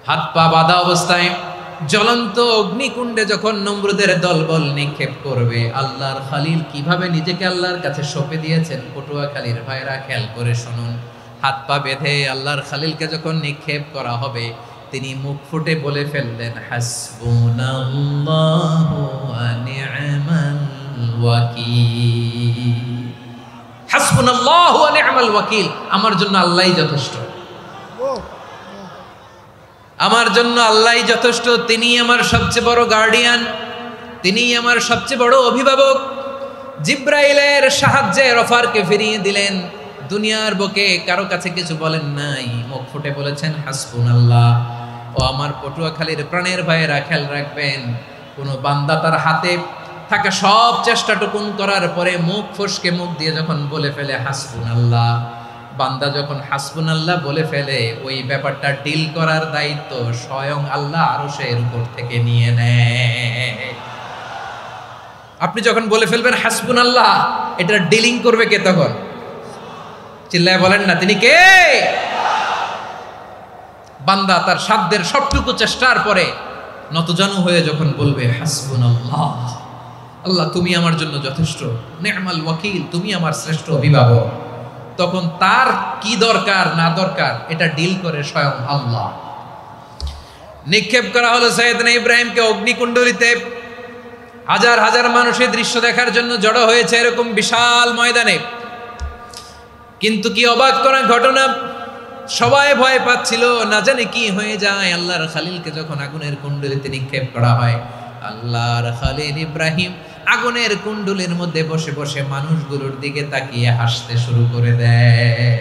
Speaker 1: হাত পা বাঁধা অবস্থায় জ্বলন্ত অগ্নিকুণ্ডে যখন নমরুদের দলবল নিক্ষেপ করবে, আল্লাহর খলিল কিভাবে নিজেকে আল্লাহর কাছে সঁপে দিয়েছেন, পটুয়াখালীর ভাইরা খেয়াল করে শুনুন। হাত পা বেঁধে আল্লাহর খলিলকে যখন নিক্ষেপ করা হবে, তিনি মুখ ফুটে বলে ফেললেন, হাসবুনাল্লাহু ওয়া নি'মাল ওয়াকিল। হাসবুনাল্লাহু ওয়া নি'মাল ওয়াকিল, আমার জন্য আল্লাহই যথেষ্ট। আমার জন্য আল্লাহই যথেষ্ট, তিনিই আমার সবচেয়ে বড় গার্ডিয়ান, তিনিই আমার সবচেয়ে বড় অভিভাবক। জিব্রাইলের সাহায্যে রফারকে ফিরিয়ে দিলেন। দুনিয়ার বুকে কারো কাছে কিছু বলেন নাই, মুখ ফুটে বলেছেন হাসবুনাল্লাহ। ও আমার পটুয়াখালীর প্রাণের ভাইয়েরা, খেয়াল রাখবেন, কোনো বান্দা তার হাতে থাকা সব চেষ্টাটুকুন করার পরে মুখ ফসকে মুখ দিয়ে যখন বলে ফেলে হাসবুনাল্লাহ, বান্দা যখন হাসবুনাল্লাহ বলে ফেলে, ওই ব্যাপারটা ডিল করার দায়িত্ব স্বয়ং আল্লাহ আরশের উপর থেকে নিয়ে নেয়। আপনি যখন বলে ফেলবেন হাসবুনাল্লাহ, এটা ডিলিং করবে কে তখন? চিল্লায় বলেন না, তিনি কে? বান্দা তার সাধ্যের সবটুকু চেষ্টার পরে নতজানু হয়ে যখন বলবে হাসবুনাল্লাহ, আল্লাহ তুমি আমার জন্য যথেষ্ট, নি'মাল ওয়াকিল, তুমি আমার শ্রেষ্ঠ অভিভাবক, তখন তার কি দরকার না দরকার এটা ডিল করে স্বয়ং আল্লাহ। নিক্ষেপ করা হলো সাইয়েদনা ইব্রাহিমকে অগ্নিকুণ্ডলিতে। হাজার হাজার মানুষের দৃশ্য দেখার জন্য জড়ো হয়েছে এরকম বিশাল ময়দানে। কিন্তু কি অবাক করা ঘটনা, সবাই ভয় পাচ্ছিল, না জানে কি হয়ে যায়। আল্লাহর খালিলকে যখন আগুনের কুণ্ডলিতে নিক্ষেপ করা হয়, আল্লাহর খালিল ইব্রাহিম আগুনের কুণ্ডলীর মধ্যে বসে বসে মানুষগুলোর দিকে তাকিয়ে হাসতে শুরু করে দেয়।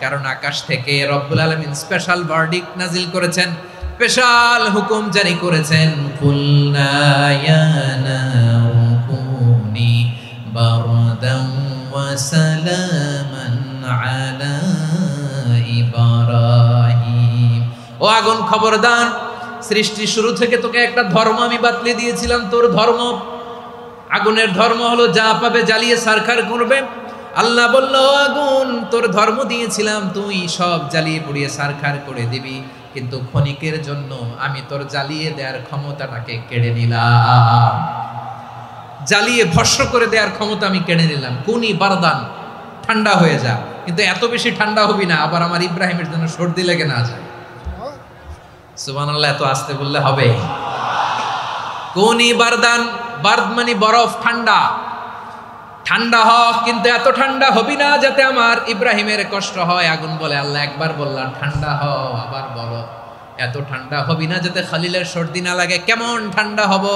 Speaker 1: কারণ আকাশ থেকে রব্বুল আলামিন স্পেশাল ভার্ডিক্ট নাজিল করেছেন, স্পেশাল হুকুম জারি করেছেন, কুলনা ইয়া নারু কুনি বারদান ওয়া সালামান আলা ইব্রাহিম। ও আগুন, খবরদার, সৃষ্টির শুরু থেকে তোকে একটা ধর্ম আমি বাতলে দিয়েছিলাম। তোর ধর্ম, আগুনের ধর্ম হলো যা পাবে জ্বালিয়ে সারখার করবে। আল্লাহ বলল, আগুন, তোর ধর্ম দিয়েছিলাম, তুই সব জ্বালিয়ে পুড়িয়ে সারখার করে দিবি, কিন্তু ক্ষণিকের জন্য আমি তোর জ্বালিয়ে দেওয়ার ক্ষমতাটাকে কেড়ে নিলাম, জ্বালিয়ে ভস্ম করে দেওয়ার ক্ষমতা আমি কেড়ে নিলাম। কুনি বারদান, ঠান্ডা হয়ে যা, কিন্তু এত বেশি ঠান্ডা হবি না আবার আমার ইব্রাহিমের জন্য সর্দি লেগে না যায়। সুবহানাল্লাহ, এত আস্তে বললে হবে? কুনি বারদান, বার্দ মানে বরফ, ঠান্ডা, ঠান্ডা হ, কিন্তু এত ঠান্ডা হবি না যাতে আমার ইব্রাহিমের কষ্ট হয়। আগুন বলে, আল্লাহ একবার বললাম ঠান্ডা হ, আবার বলো এত ঠান্ডা হবি না যাতে খালিলের সর্দি না লাগে। কেমন ঠান্ডা হব,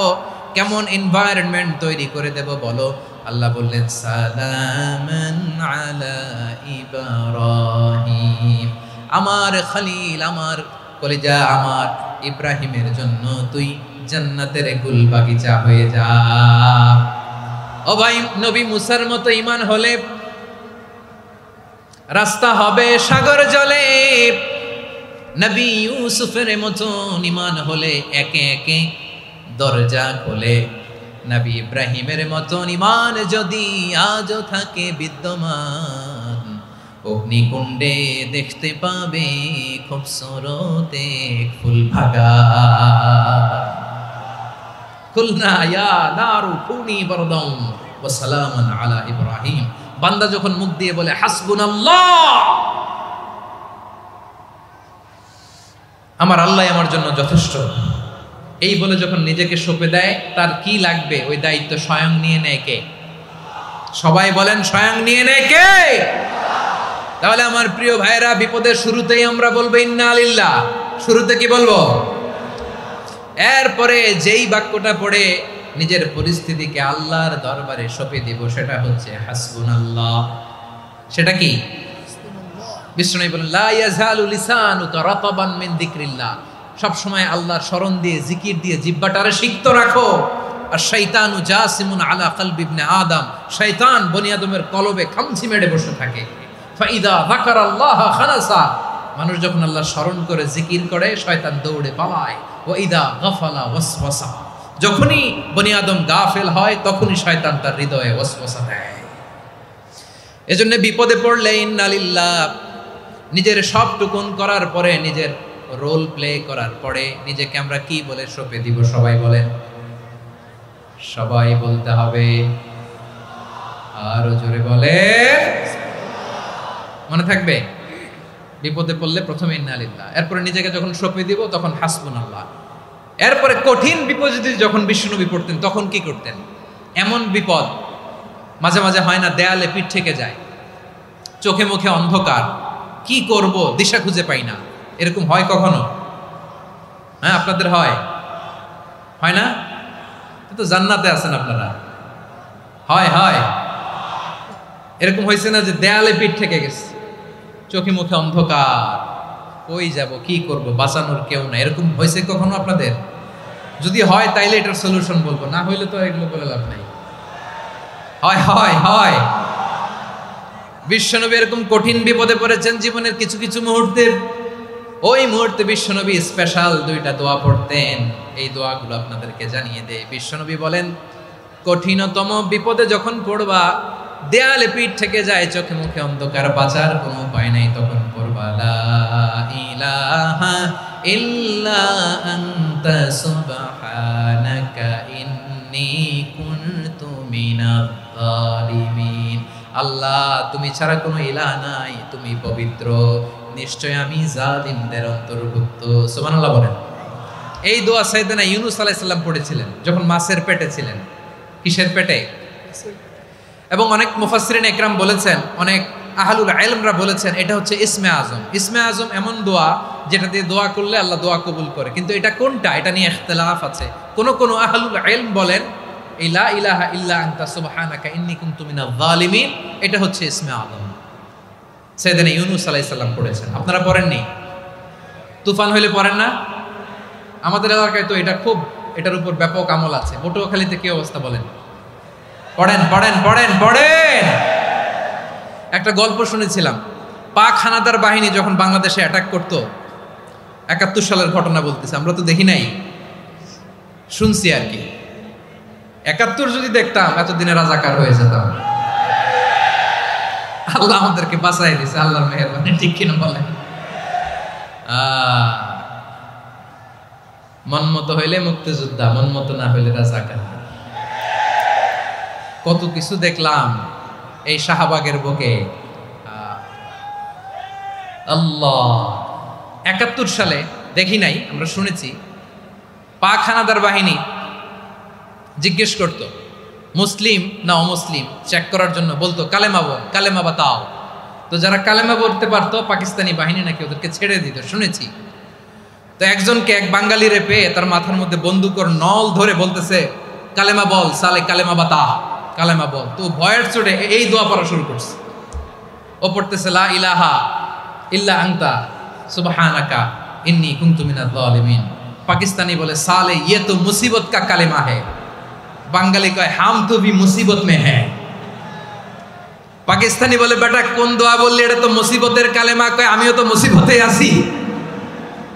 Speaker 1: কেমন এনভায়রনমেন্ট তৈরি করে দেব বলো? আল্লাহ বললেন, সালামান আলা ইব্রাহিম, আমার খালিল, আমার কলিজা, আমার ইব্রাহিমের জন্য তুই জান্নাতের গুল বাগিচা হয়ে যা। ও ভাই, নবী মুসার মতো ঈমান হলে রাস্তা হবে সাগর জলে, নবী ইউসুফের মতো ঈমান হলে একে একে দরজা খোলে। নবী ইব্রাহিমের মতো ঈমান যদি আজও থাকে বিদ্যমান, অগ্নিকুণ্ডে দেখতে পাবে খুবসুরত এক ফুল ভাগা। কুলনা ইয়া নারু কুনি বারদান ওয়া সালামান আলা ইব্রাহিম। বান্দা যখন মুখ দিয়ে বলে হাসবুনাল্লাহ, আমার আল্লাহ আমার জন্য যথেষ্ট, এই বলে যখন নিজেকে সঁপে দেয়, তার কি লাগবে ওই দায়িত্ব স্বয়ং নিয়ে নেয় কে? সবাই বলেন, স্বয়ং নিয়ে নেয় কে? তাহলে আমার প্রিয় ভাইরা, বিপদের শুরুতেই আমরা বলবো ইন্না লিল্লাহ। শুরুতে কি বলবো? এরপরে যেই বাক্যটা পড়ে নিজের পরিস্থিতিকে আল্লাহর দরবারে সঁপে দিব, সেটা হচ্ছে হাসবুনাল্লাহ। সেটা কি? বিষ্ণু বলেন, লা ইয়াজালু লিসানুকা রাতাবান মিন যিকরিল্লাহ, সব সময় আল্লাহর স্মরণ দিয়ে, জিকির দিয়ে জিহ্বাটারে সিক্ত রাখো। আর শয়তানু জাসিমুন আলা কলবি ইবনে আদম, শয়তান বনি আদমের কলবে খামচি মেরে বসে থাকে। ফাইদা যাকারাল্লাহ খানাসা, মানুষ যখন আল্লাহর স্মরণ করে জিকির করে, শয়তান দৌড়ে পালায়। ওয়া ইদা গাফালা ওয়াসওয়াসা, যখনই বনি আদম গাফেল হয় তখনই শয়তান তার হৃদয়ে ওয়াসওয়াসা দেয়। এজন্য বিপদে পড়লে ইন্না লিল্লাহ, নিজের সবটুকুন করার পরে, নিজের রোল প্লে করার পরে নিজেকে আমরা কি বলে সঁপে দিব? সবাই বলেন, সবাই বলতে হবে, আরো জোরে বলে, মনে থাকবে? বিপদে পড়লে প্রথমে ইন্না লিল্লাহ, এরপরে নিজেকে যখন সঁপে দিব তখন হাসবুনাল্লাহ। এরপরে কঠিন বিপদে যখন বিশ্বনবী পড়তেন তখন কি করতেন? এমন বিপদ মাঝে মাঝে হয় না, দেয়ালে পিঠ থেকে যায়, চোখে মুখে অন্ধকার, কি করব দিশা খুঁজে পাই না, এরকম হয় কখনো? হ্যাঁ আপনাদের হয় হয় না? তো জান্নাতে আছেন আপনারা। হয় হয় এরকম হয়েছে না যে দেয়ালে পিঠ থেকে গেছে, চোখে মুখে অন্ধকার, কই যাব কি করব, বাঁচানোর কেউ না, এরকম হয়েছে কখনো আপনাদের? যদি হয় তাইলে এটার সলিউশন বলবো, না হইলে তো এগুলো বলে লাভ নাই। হয় হয় হয় বিশ্বনবী এরকম কঠিন বিপদে পড়েছেন জীবনের কিছু কিছু মুহূর্তে। ওই মুহূর্তে বিশ্বনবী স্পেশাল 2টা দোয়া পড়তেন। এই দোয়াগুলো আপনাদেরকে জানিয়ে দেয়। বিশ্বনবী বলেন, কঠিনতম বিপদে যখন পড়বা, দেয়ালে পিঠ থেকে যায়, চোখে মুখে অন্ধকার, বাঁচার কোনো উপায় নাই, তখন পড়বা লা ইলাহা ইল্লা আনতা সুবহানাকা ইন্নী কুনতু মিনাজ জালিমিন। আল্লাহ তুমি ছাড়া কোনো ইলাহ নাই, তুমি পবিত্র, নিশ্চয় আমি জালিমদের অন্তর্ভুক্ত। সুবহানাল্লাহ বলেন। এই দোয়া সাইয়েদনা ইউনূস আলাইহিস সালাম পড়েছিলেন যখন মাছের পেটে ছিলেন। কিসের পেটে? এবং অনেক মুফাসসিরিন একরাম বলেছেন, অনেক আহলুল ইলমরা বলেছেন এটা হচ্ছে ইসমে আজম। ইসমে আজম এমন দোয়া যেটা দিয়ে দোয়া করলে আল্লাহ দোয়া কবুল করে, কিন্তু এটা কোনটা এটা নিয়ে ইখতিলাফ আছে। কোন কোন আহলুল ইলম বলেন এই লা ইলাহা ইল্লা আনতা সুবহানাকা ইন্নী কুনতু মিনাজ জালিমিন এটা হচ্ছে ইসমে আজম। সাইয়েদনা ইউনূস আলাইহিস সালাম পড়েছেন, আপনারা পড়েননি? তুফান হইলে পড়েন না? আমাদের এলাকায় তো এটা খুব, এটার উপর ব্যাপক আমল আছে। পটুয়াখালীতে কি অবস্থা বলেন? পড়েন পড়েন পড়েন পড়েন। একটা গল্প শুনেছিলাম, পাক হানাদার বাহিনী যখন বাংলাদেশে অ্যাটাক করত, 71 সালের ঘটনা বলতেছে, আমরা তো দেখি নাই, শুনছি আর কি। 71 যদি দেখতাম এতদিনে রাজাকার হয়ে যেতাম। আল্লাহ আমাদেরকে বাঁচাই দিয়েছে, আল্লাহর মেহেরবানি, ঠিক কিনা বলেন? মন মতো হইলে মুক্তিযোদ্ধা, মন মতো না হইলে রাজাকার। কত কিছু দেখলাম এই শাহবাগের বুকে। আল্লাহ 71 সালে দেখি নাই, আমরা শুনেছি পাক হানাদার বাহিনী জিজ্ঞেস করত মুসলিম না অমুসলিম চেক করার জন্য, বলতো কালেমা বল, কালেমা বাতাও। তো যারা কালেমা বলতে পারতো পাকিস্তানি বাহিনী নাকি ওদেরকে ছেড়ে দিত, শুনেছি। তো একজনকে, এক বাঙালিরে পেয়ে তার মাথার মধ্যে বন্দুকর নল ধরে বলতেছে কালেমা বল সালে, কালেমা বাতা, কালেমা বল। তো ভয়ের চোটে এই দোয়া পড়া শুরু করছে। ও পড়তেছে লা ইলাহা ইল্লা আনতা সুবহানাকা ইন্নী কুনতু মিনাজ জালিমিন। পাকিস্তানি বলে সালে ইয়ে তো মুসিবত কা কালেমা है। বাঙালি কয় হাম তো ভি মুসিবত মে হ্যাঁ। পাকিস্তানি বলে বেটা কোন দোয়া বললি, এটা তো মুসিবতের কালেমা। কয় আমিও তো মুসিবতে আছি,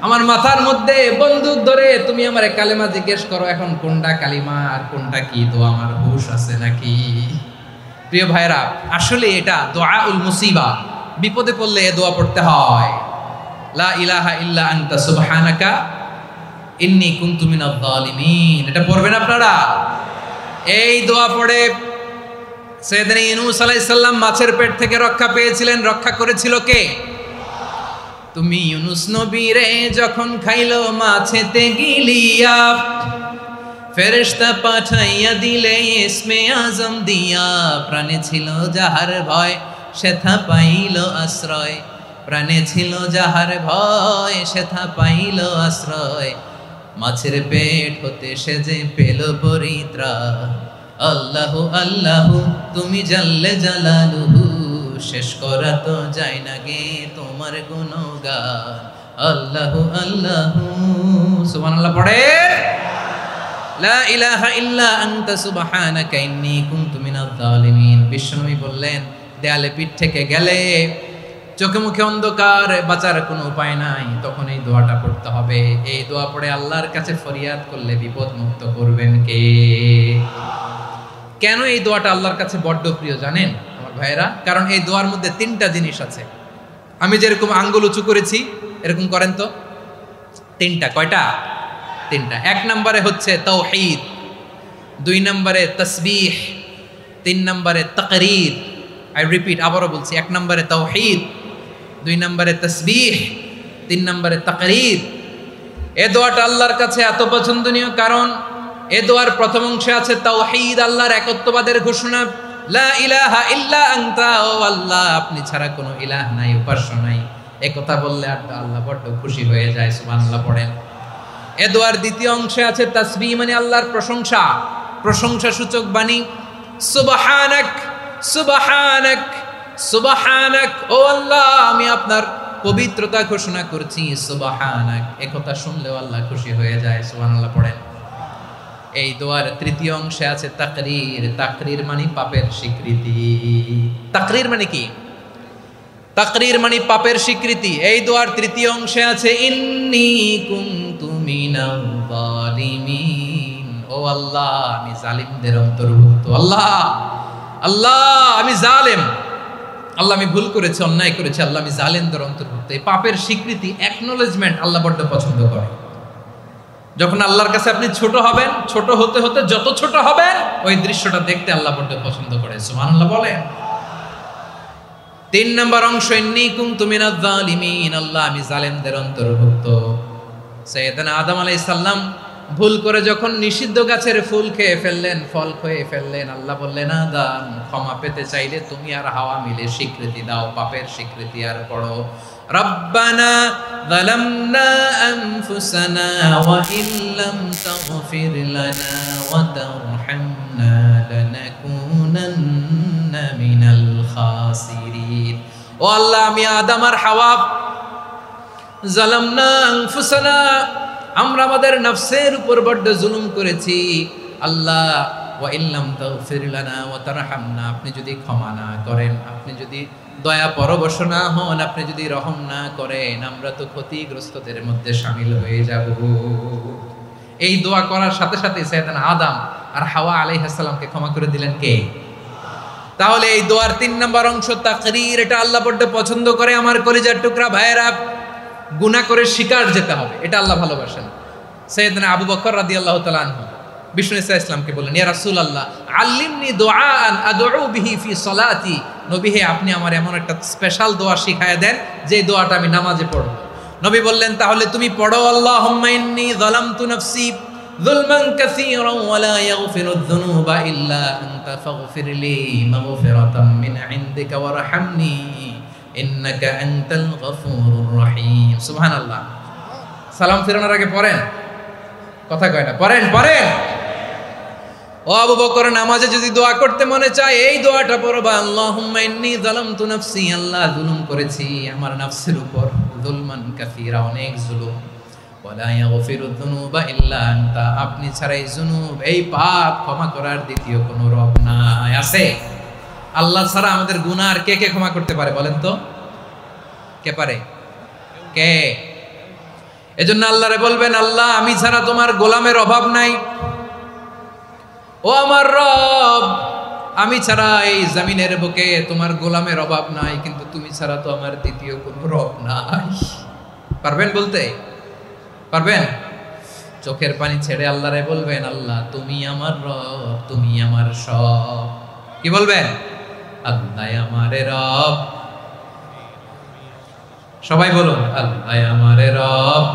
Speaker 1: আমার মাথার মধ্যে বন্দুক ধরে তুমি আমার কালেমা জিজ্ঞেস করো, এখন কোনটা কালিমা আর কোনটা কি দোয়া, আমার হুশ আছে নাকি? প্রিয় ভাইরা, আসলে এটা দুআউল মুসিবা, বিপদে পড়লে এই দোয়া পড়তে হয়। লা ইলাহা ইল্লা আনতা সুবহানাকা ইন্নী কুনতু মিনাজ জালিমিন, এটা পড়বেন আপনারা। এই দোয়া পড়ে সাইয়েদনা ইউনূস আলাইহিস সালাম মাছের পেট থেকে রক্ষা পেয়েছিলেন। রক্ষা করেছিল কে? তুমি ইউনূস নবী রে যখন খাইলো মাছেতে গিলিয়া, ফেরেশতা পাঠাইয়া দিলে ইসমে আজম দিয়া, প্রাণে ছিল যাহার ভয় সেথা পাইল আশ্রয়, প্রাণে ছিল যাহার ভয় সেথা পাইল আশ্রয়, মাছের পেট হতে সে যে পেল পরিত্রাণ। আল্লাহু আল্লাহু তুমি জাল্লে জালালুহু, শেষ করা তো যায় না গে তোমার গুণগান। আল্লাহু আল্লাহু সুবহানাল্লাহ পড়ে। লা ইলাহা ইল্লা আনতা সুবহানাকা ইন্নী কুনতু মিনাজ জালিমিন। বিশ্বনবী বললেন দেয়ালে পিঠ থেকে গেলে, চোখে মুখে অন্ধকার, বাঁচার কোনো উপায় নাই, তখন এই দোয়াটা পড়তে হবে। এই দোয়া পড়ে আল্লাহর কাছে ফরিয়াদ করলে বিপদ মুক্ত করবেন কে? কেন এই দোয়াটা আল্লাহর কাছে বড্ড প্রিয় জানেন আমার ভাইয়েরা? কারণ এই দোয়ার মধ্যে 3টা জিনিস আছে। আমি যেরকম আঙ্গুল উঁচু করেছি এরকম করেন তো। 3টা। কয়টা? 3টা। 1 নম্বরে হচ্ছে তাওহীদ, 2 নম্বরে তাসবিহ, 3 নম্বরে তাকরীর। আই রিপিট, আবারও বলছি, 1 নম্বরে তাওহীদ, 2 নম্বরে তাসবিহ, 3 নম্বরে তাকরীর। এই দোয়াটা আল্লাহর কাছে এত পছন্দনীয় কারণ এই দোয়ার প্রথম অংশে আছে তাওহীদ, আল্লাহর একত্ববাদের ঘোষণা। লা ইলাহা ইল্লা আনতা, ও আল্লাহ আপনি ছাড়া কোনো ইলাহ নাই, উপাস্য নাই। এই কথা বললে আল্লাহ বড় খুশি হয়ে যায়। সুবহানাল্লাহ পড়েন। এ দোয়ার দ্বিতীয় অংশে আছে তাসবিহ, মানে আল্লাহর প্রশংসা, প্রশংসা সূচক বাণী। সুবহানাক সুবহানাক সুবহানাক, ও আল্লাহ আমি আপনার পবিত্রতা ঘোষণা করছি, সুবহানাক। একথা শুনলেও আল্লাহ খুশি হয়ে যায়, সুবহানাল্লাহ পড়েন। এই দোয়ার তৃতীয় অংশে আছে তাকরীর, তাকরীর মানে পাপের স্বীকৃতি। তাকরীর মানে কি? তাকরীর মানে পাপের স্বীকৃতি। এই দোয়ার তৃতীয় অংশে আছে ইন্নী কুনতু মিনাল যালিমিন, ও আল্লাহ আমি জালিমদের অন্তর্ভুক্ত। আল্লাহ আল্লাহ আমি জালেম, আল্লাহ আমি ভুল করেছি, অন্যায় করেছি, আল্লাহ আমি জালেমদের অন্তর্ভুক্ত। এই পাপের স্বীকৃতি, অ্যাকনোলেজমেন্ট আল্লাহ বড্ড পছন্দ করে। যখন আল্লাহর কাছে আপনি ছোট হবেন, ছোট হতে হতে যত ছোট হবেন, ওই দৃশ্যটা দেখতে আল্লাহ বড্ড পছন্দ করে, সুবহানাল্লাহ বলেন। 3 নম্বর অংশ ইন্নী কুনতু মিনাজ জালিমিন, আল্লাহ আমি জালেমদের অন্তর্ভুক্ত। সাইয়েদনা আদম আলাইহিস সালাম ভুল করে যখন নিষিদ্ধ গাছের ফুল খেয়ে ফেললেন, ফল খেয়ে ফেললেন, আল্লাহ বললেন আদম ক্ষমা পেতে চাইলে তুমি আর হাওয়া মিলে স্বীকৃতি দাও, পাপের স্বীকৃতি আর পড়ো রব্বানা যালামনা আনফুসানা ওয়া ইল্লাম তাগফির লানা ওয়া তারহামনা লানাকুনান্না মিনাল খাসিরিন। ও আল্লাহ আমি আদম আর হাওয়া যালামনা আনফুসানা, আমরা আমাদের নফসের উপর বড্ড জুলুম করেছি। আল্লাহ ওয়া ইল্লাম তাগফির লানা ওয়া তারহামনা, আপনি যদি ক্ষমা না করেন, আপনি যদি দয়া পরবশ না হন, আপনি যদি রহম না করেন, আমরা তো ক্ষতিগ্রস্তদের মধ্যে শামিল হয়ে যাব। এই দোয়া করার সাথে সাথে সাইয়েদনা আদম আর হাওয়া আলাইহিস সালামকে ক্ষমা করে দিলেন কে? তাহলে এই দোয়ার 3 নম্বর অংশ তাকরীর, এটা আল্লাহ বড্ড পছন্দ করে। আমার কলিজার টুকরা ভাইয়েরা, গুনাহ করে শিকার যেতে হবে, এটা আল্লাহ ভালোবাসেন। সাইয়েদনা আবু বকর রাদিয়াল্লাহু তাআলা আনহু বিষ্ণু ইসা ইসলামকে বললেন, ইয়া রাসূলুল্লাহ আল্লিমনি দুআআন আদউ বিহি ফি সালাতি, নবী হে আপনি আমার এমন একটা স্পেশাল দোয়া শিখায়া দেন যে দোয়াটা আমি নামাজে পড়ব। নবী বললেন, তাহলে তুমি পড়ো আল্লাহুম্মা ইন্নী যালামতু নাফসি যুলমান কাসীরান ওয়া লা ইয়াগফিরুয যুনুবা ইল্লা আনতা ফাগফিরলি মাগফিরাতাম মিন ইনদিকা ওয়ারহামনি ইন্নাকা আনতাল গফুরুর রহিম। সুবহানাল্লাহ। সালাম ফিরানোর আগে পড়েন, কথা কয় না, পড়েন পড়েন। ও আবু বকর, নামাজে যদি দোয়া করতে মনে চায় এই দোয়াটা পড়বা, আল্লাহুম্মা ইন্নী যালামতু নাফসি, আল্লাহ জুলুম করেছি আমার নফসের উপর, যুলমান কাসীরা অনেক জুলুম, ওয়া লা ইয়াগফিরুয যুনুবা ইল্লা আনতা, আপনি ছাড়া এই জুনুব, এই পাপ ক্ষমা করার দ্বিতীয় কোনো রব নাই। আছে? আল্লাহ ছাড়া আমাদের গুনাহ আর কে কে ক্ষমা করতে পারে বলেন তো? কে পারে? কে? এজন্য আল্লাহরে বলবেন, আল্লাহ আমি ছাড়া তোমার গোলামের অভাব নাই, ও আমার রব আমি ছাড়া এই জমিনের বুকে তোমার গোলামের অভাব নাই, কিন্তু তুমি ছাড়া তো আমার দ্বিতীয় কোনো রব নাই। পারবেন বলতে? পারবেন? চোখের পানি ছেড়ে আল্লাহরে বলবেন, আল্লাহ তুমি আমার রব, তুমি আমার সব। কি বলবেন? আল্লাহ আমারে রব, সবাই বলুন আল্লাহ আমারে রব,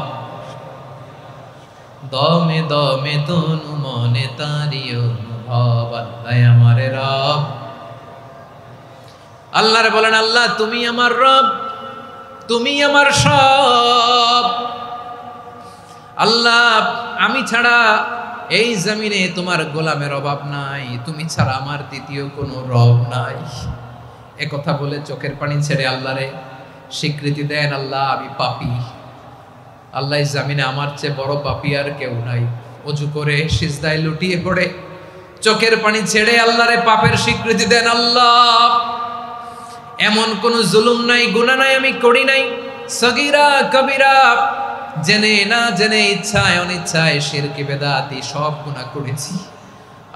Speaker 1: দমে দমে তনু মনে তারি অনুভব, আল্লাহ আমারে রব। আল্লাহরে বলেন, আল্লাহ তুমি আমার রব, তুমি আমার সব। আল্লাহ আমি ছাড়া এই জমিনে তোমার গোলামের অভাব নাই, তুমি ছাড়া আমার দ্বিতীয় কোনো রব নাই। একথা বলে চোখের পানি ছেড়ে আল্লাহরে স্বীকৃতি দেন, আল্লাহ আমি পাপী, আল্লাহ জামিনে আমার চেয়ে বড় পাপী আর কেউ নাই। ওযু করে সিজদায় লুটিয়ে পড়ে চোখের পানি ছেড়ে আল্লাহরে পাপের স্বীকৃতি দেন, আল্লাহ এমন কোন জুলুম নাই, গুনাহ নাই আমি করি নাই, সগীরা কবিরা জেনে না জেনে, ইচ্ছায় অনিচ্ছায়, শিরকি বেদাতি সব গুনাহ করেছি।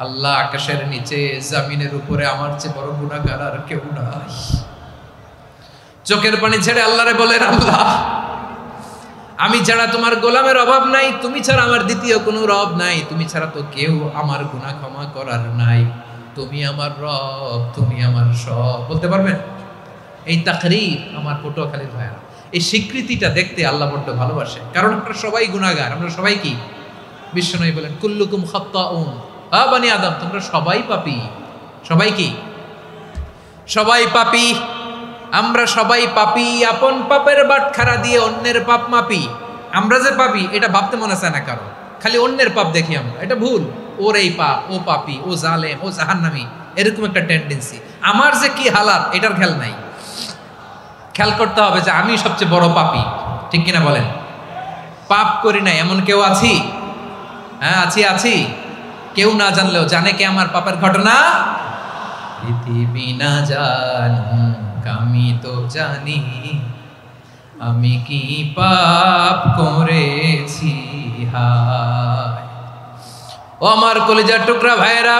Speaker 1: আল্লাহ আকাশের নিচে জমিনের উপরে আমার চেয়ে বড় গুনাহগার আর কেউ নাই। চোখের পানি ছেড়ে আল্লাহরে বলেন, আল্লাহ আমি ছাড়া তোমার গোলামের অভাব নাই, তুমি ছাড়া আমার দ্বিতীয় কোনো রব নাই, তুমি ছাড়া তো কেউ আমার গুনাহ ক্ষমা করার নাই, তুমি আমার রব, তুমি আমার সব। বলতে পারবেন? এই তাকরীর আমার পটুয়াখালীর ভাইরা, এই স্বীকৃতিটা দেখতে আল্লাহ বড্ড ভালোবাসে, কারণ আমরা সবাই গুনাহগার। আমরা সবাই কি? বিশ্বনবী বলেন কুল্লুকুম খাত্তাউন, আ বানি আদম তোমরা সবাই পাপী। সবাই কি? সবাই পাপী। আমরা সবাই পাপী, আপন পাপের বাটখারা দিয়ে অন্যের পাপ মাপি। আমরা যে পাপি এটা ভাবতে মনে চায় না কারো, খালি অন্যের পাপ দেখি আমরা, এটা ভুল। ওর এই পাপ, ও পাপি, ও জালেম, ও জাহান্নামী, এরকম একটা টেন্ডেন্সি। আমার যে কি হালাত এটার খেয়াল নাই। খেয়াল করতে হবে যে আমি সবচেয়ে বড় পাপী, ঠিক কিনা বলেন? পাপ করি নাই এমন কেউ আছি? হ্যাঁ আছি। কেউ না জানলেও জানে কে আমার পাপের ঘটনা? পৃথিবী না জানুক আমি তো জানি, আমি কি পাপ করেছি হায়। ও আমার কলিজার টুকরা ভাইয়েরা,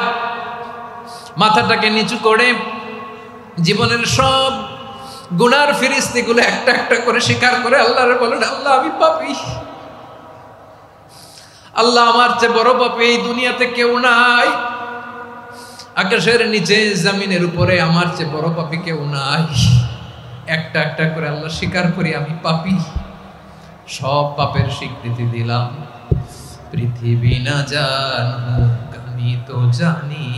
Speaker 1: মাথাটাকে নিচু করে জীবনের সব গুনার ফিরিস্তিগুলো একটা একটা করে স্বীকার করে আল্লাহরে বলেন, আল্লাহ আমি পাপী, আল্লাহ আমার চেয়ে বড় পাপী এই দুনিয়াতে কেউ নাই, আকাশের নিচে জমিনের উপরে আমার চেয়ে বড় পাপী কেউ নাই। একটা একটা করে আল্লাহ স্বীকার করি আমি পাপী, সব পাপের স্বীকৃতি দিলাম। পৃথিবী না জানুক আমি তো জানি,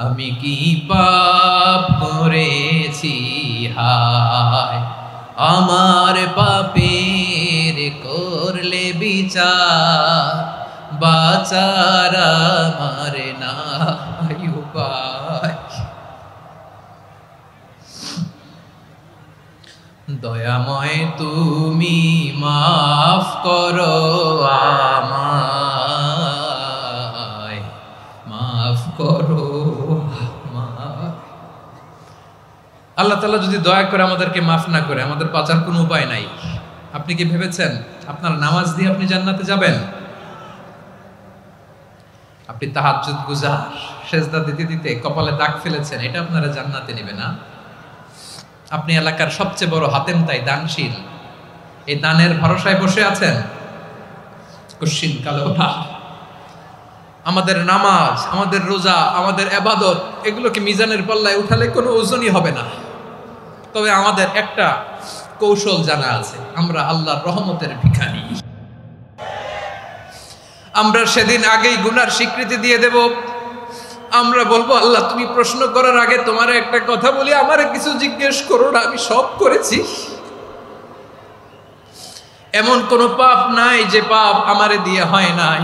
Speaker 1: আমি কি পাপ করেছি হায়। আমার পাপের করলে বিচার, বাঁচার আমার নাই উপায়। দয়াময় তুমি মাফ করো আমায়, মাফ করো আমায়। আল্লাহ তাআলা যদি দয়া করে আমাদেরকে মাফ না করে, আমাদের বাঁচার কোনো উপায় নাই। আপনি কি ভেবেছেন আপনার নামাজ দিয়ে আপনি জান্নাতে যাবেন? আপনি তাহাজ্জুদ গুজার, সেজদা দিতে দিতে কপালে দাগ ফেলেছেন, এটা আপনারা জান্নাতে নেবে না। আপনি এলাকার সবচেয়ে বড় হাতেম তাই দানশীল, এই দানের ভরসায় বসে আছেন, কশিন কালো ওঠা। আমাদের নামাজ, আমাদের রোজা, আমাদের ইবাদত, এগুলোকে মিজানের পাল্লায় উঠালে কোনো ওজনই হবে না। তবে আমাদের একটা কৌশল জানা আছে, আমরা আল্লাহর রহমতের ভিখারি। আমরা সেদিন আগেই গুনার স্বীকৃতি দিয়ে দেব। আমরা বলবো, আল্লাহ তুমি প্রশ্ন করার আগে তোমার একটা কথা বলি, আমারে কিছু জিজ্ঞেস করো না, আমি সব করেছি। এমন কোন পাপ নাই যে পাপ আমারে দিয়ে হয় নাই।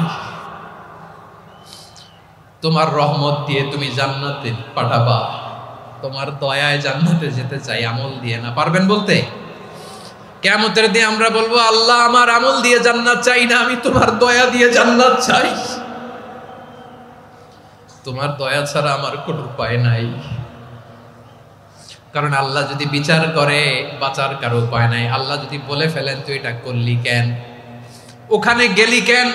Speaker 1: তোমার রহমত দিয়ে তুমি জান্নাতে পাঠাবা, তোমার দয়ায় জান্নাতে যেতে চাই, আমল দিয়ে না। পারবেন বলতে? কিয়ামতের দিন আমরা বলবো, আল্লাহ আমার আমল দিয়ে জান্নাত চাই না, আমি তোমার দয়া দিয়ে জান্নাত চাই। তোমার দয়া ছাড়া আমার কোনো উপায় নাই। কারণ আল্লাহ যদি বিচার করে বাঁচার কারো উপায় নাই। আল্লাহ যদি বলে ফেলেন তুই এটা করলি কেন, ওখানে গেলি কেন,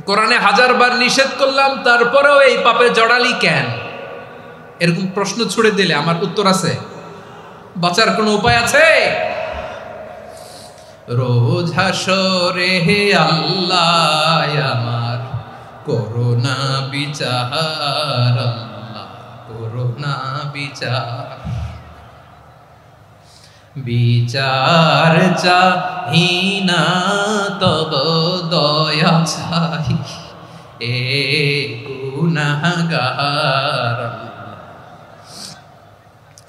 Speaker 1: কোরআনে 1000 বার নিষেধ করলাম তারপরেও এই পাপে জড়ালি কেন, এরকম প্রশ্ন ছুড়ে দিলে আমার উত্তর আছে? বাঁচার কোনো উপায় আছে? রোজ হাসরে হে আল্লাহ আমার করোনা বিচার, আল্লাহ করোনা বিচার। বিচার চাহি না তব দয়া চাই, এ গুনাহগার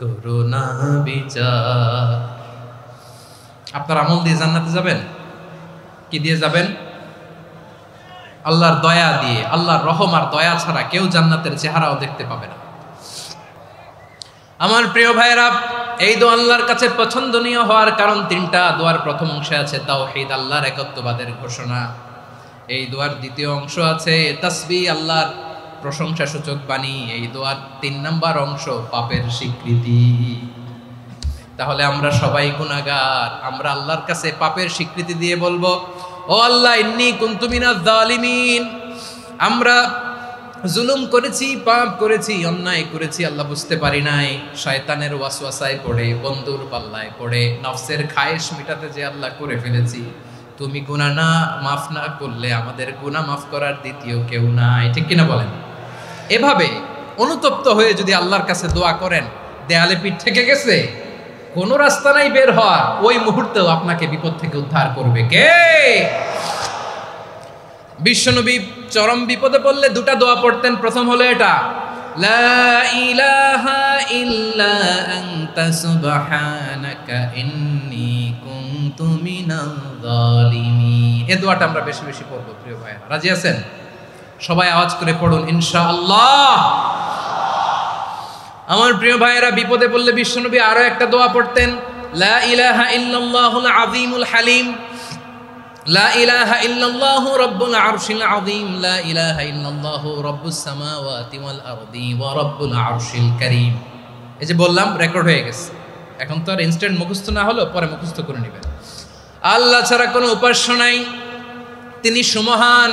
Speaker 1: করোনা বিচার। আপনার আমল দিয়ে জান্নাতে যাবেন? কি দিয়ে যাবেন? আল্লাহর দয়া দিয়ে। আল্লাহর রহম আর দয়া ছাড়া কেউ জান্নাতের চেহারাও দেখতে পাবে না। আমার প্রিয় ভাইরা, এই দোয়া আল্লাহর কাছে পছন্দনীয় হওয়ার কারণ 3টা। দোয়ার প্রথম অংশে আছে তাওহীদ, আল্লাহর একত্ববাদের ঘোষণা। এই দোয়ার দ্বিতীয় অংশ আছে তাসবিহ, আল্লাহর প্রশংসা সূচক বাণী। এই দোয়ার 3 নাম্বার অংশ পাপের স্বীকৃতি। তাহলে আমরা সবাই গুনাহগার। আমরা আল্লাহর কাছে পাপের স্বীকৃতি দিয়ে বলবো, ও আল্লাহ ইন্নী কুনতু মিনাজ জালিমিন, আমরা জুলুম করেছি, পাপ করেছি, অন্যায় করেছি, আল্লাহ বুঝতে পারি নাই, শয়তানের ওয়াসওয়াসায় পড়ে, বন্ধুর পাল্লায় পড়ে, নফসের খায়েশ মিটাতে যে আল্লাহ করে ফেলেছি। তুমি গুনাহ না মাফ না করলে আমাদের গুনাহ মাফ করার দ্বিতীয় কেউ নাই, ঠিক কিনা বলেন? এভাবে অনুতপ্ত হয়ে যদি আল্লাহর কাছে দোয়া করেন, দেয়ালে পিঠ থেকে গেছে, কোনো রাস্তা নাই বের হওয়ার, ওই মুহূর্তেও আপনাকে বিপদ থেকে উদ্ধার করবে কে? বিশ্বনবী চরম বিপদে পড়লে 2টা দোয়া পড়তেন। প্রথম হলো এটা, লা ইলাহা ইল্লা আনতা সুবহানাকা ইন্নী কুনতু মিনাল যালিমিন। এই দোয়াটা আমরা বেশি বেশি পড়ব প্রিয় ভাইরা। রাজি আছেন? সবাই আওয়াজ করে পড়ুন ইনশাআল্লাহ। আমার প্রিয় ভাইয়েরা, বিপদে পড়লে বিশ্বনবী আরো একটা দোয়া পড়তেন, লা ইলাহা ইল্লাল্লাহুল আযীমুল হালিম, লা ইলাহা ইল্লাল্লাহু রাব্বুল আরশিল আযীম, লা ইলাহা ইল্লাল্লাহু রাব্বুস সামাওয়াতি ওয়াল আরদি ওয়া রাব্বুল আরশিল কারীম। এই যে বললাম, রেকর্ড হয়ে গেছে। এখন তো আর ইনস্ট্যান্ট মুখস্থ না হলো, পরে মুখস্থ করে নেবেন। আল্লাহ ছাড়া কোনো উপাস্য নাই, তিনি সুমহান,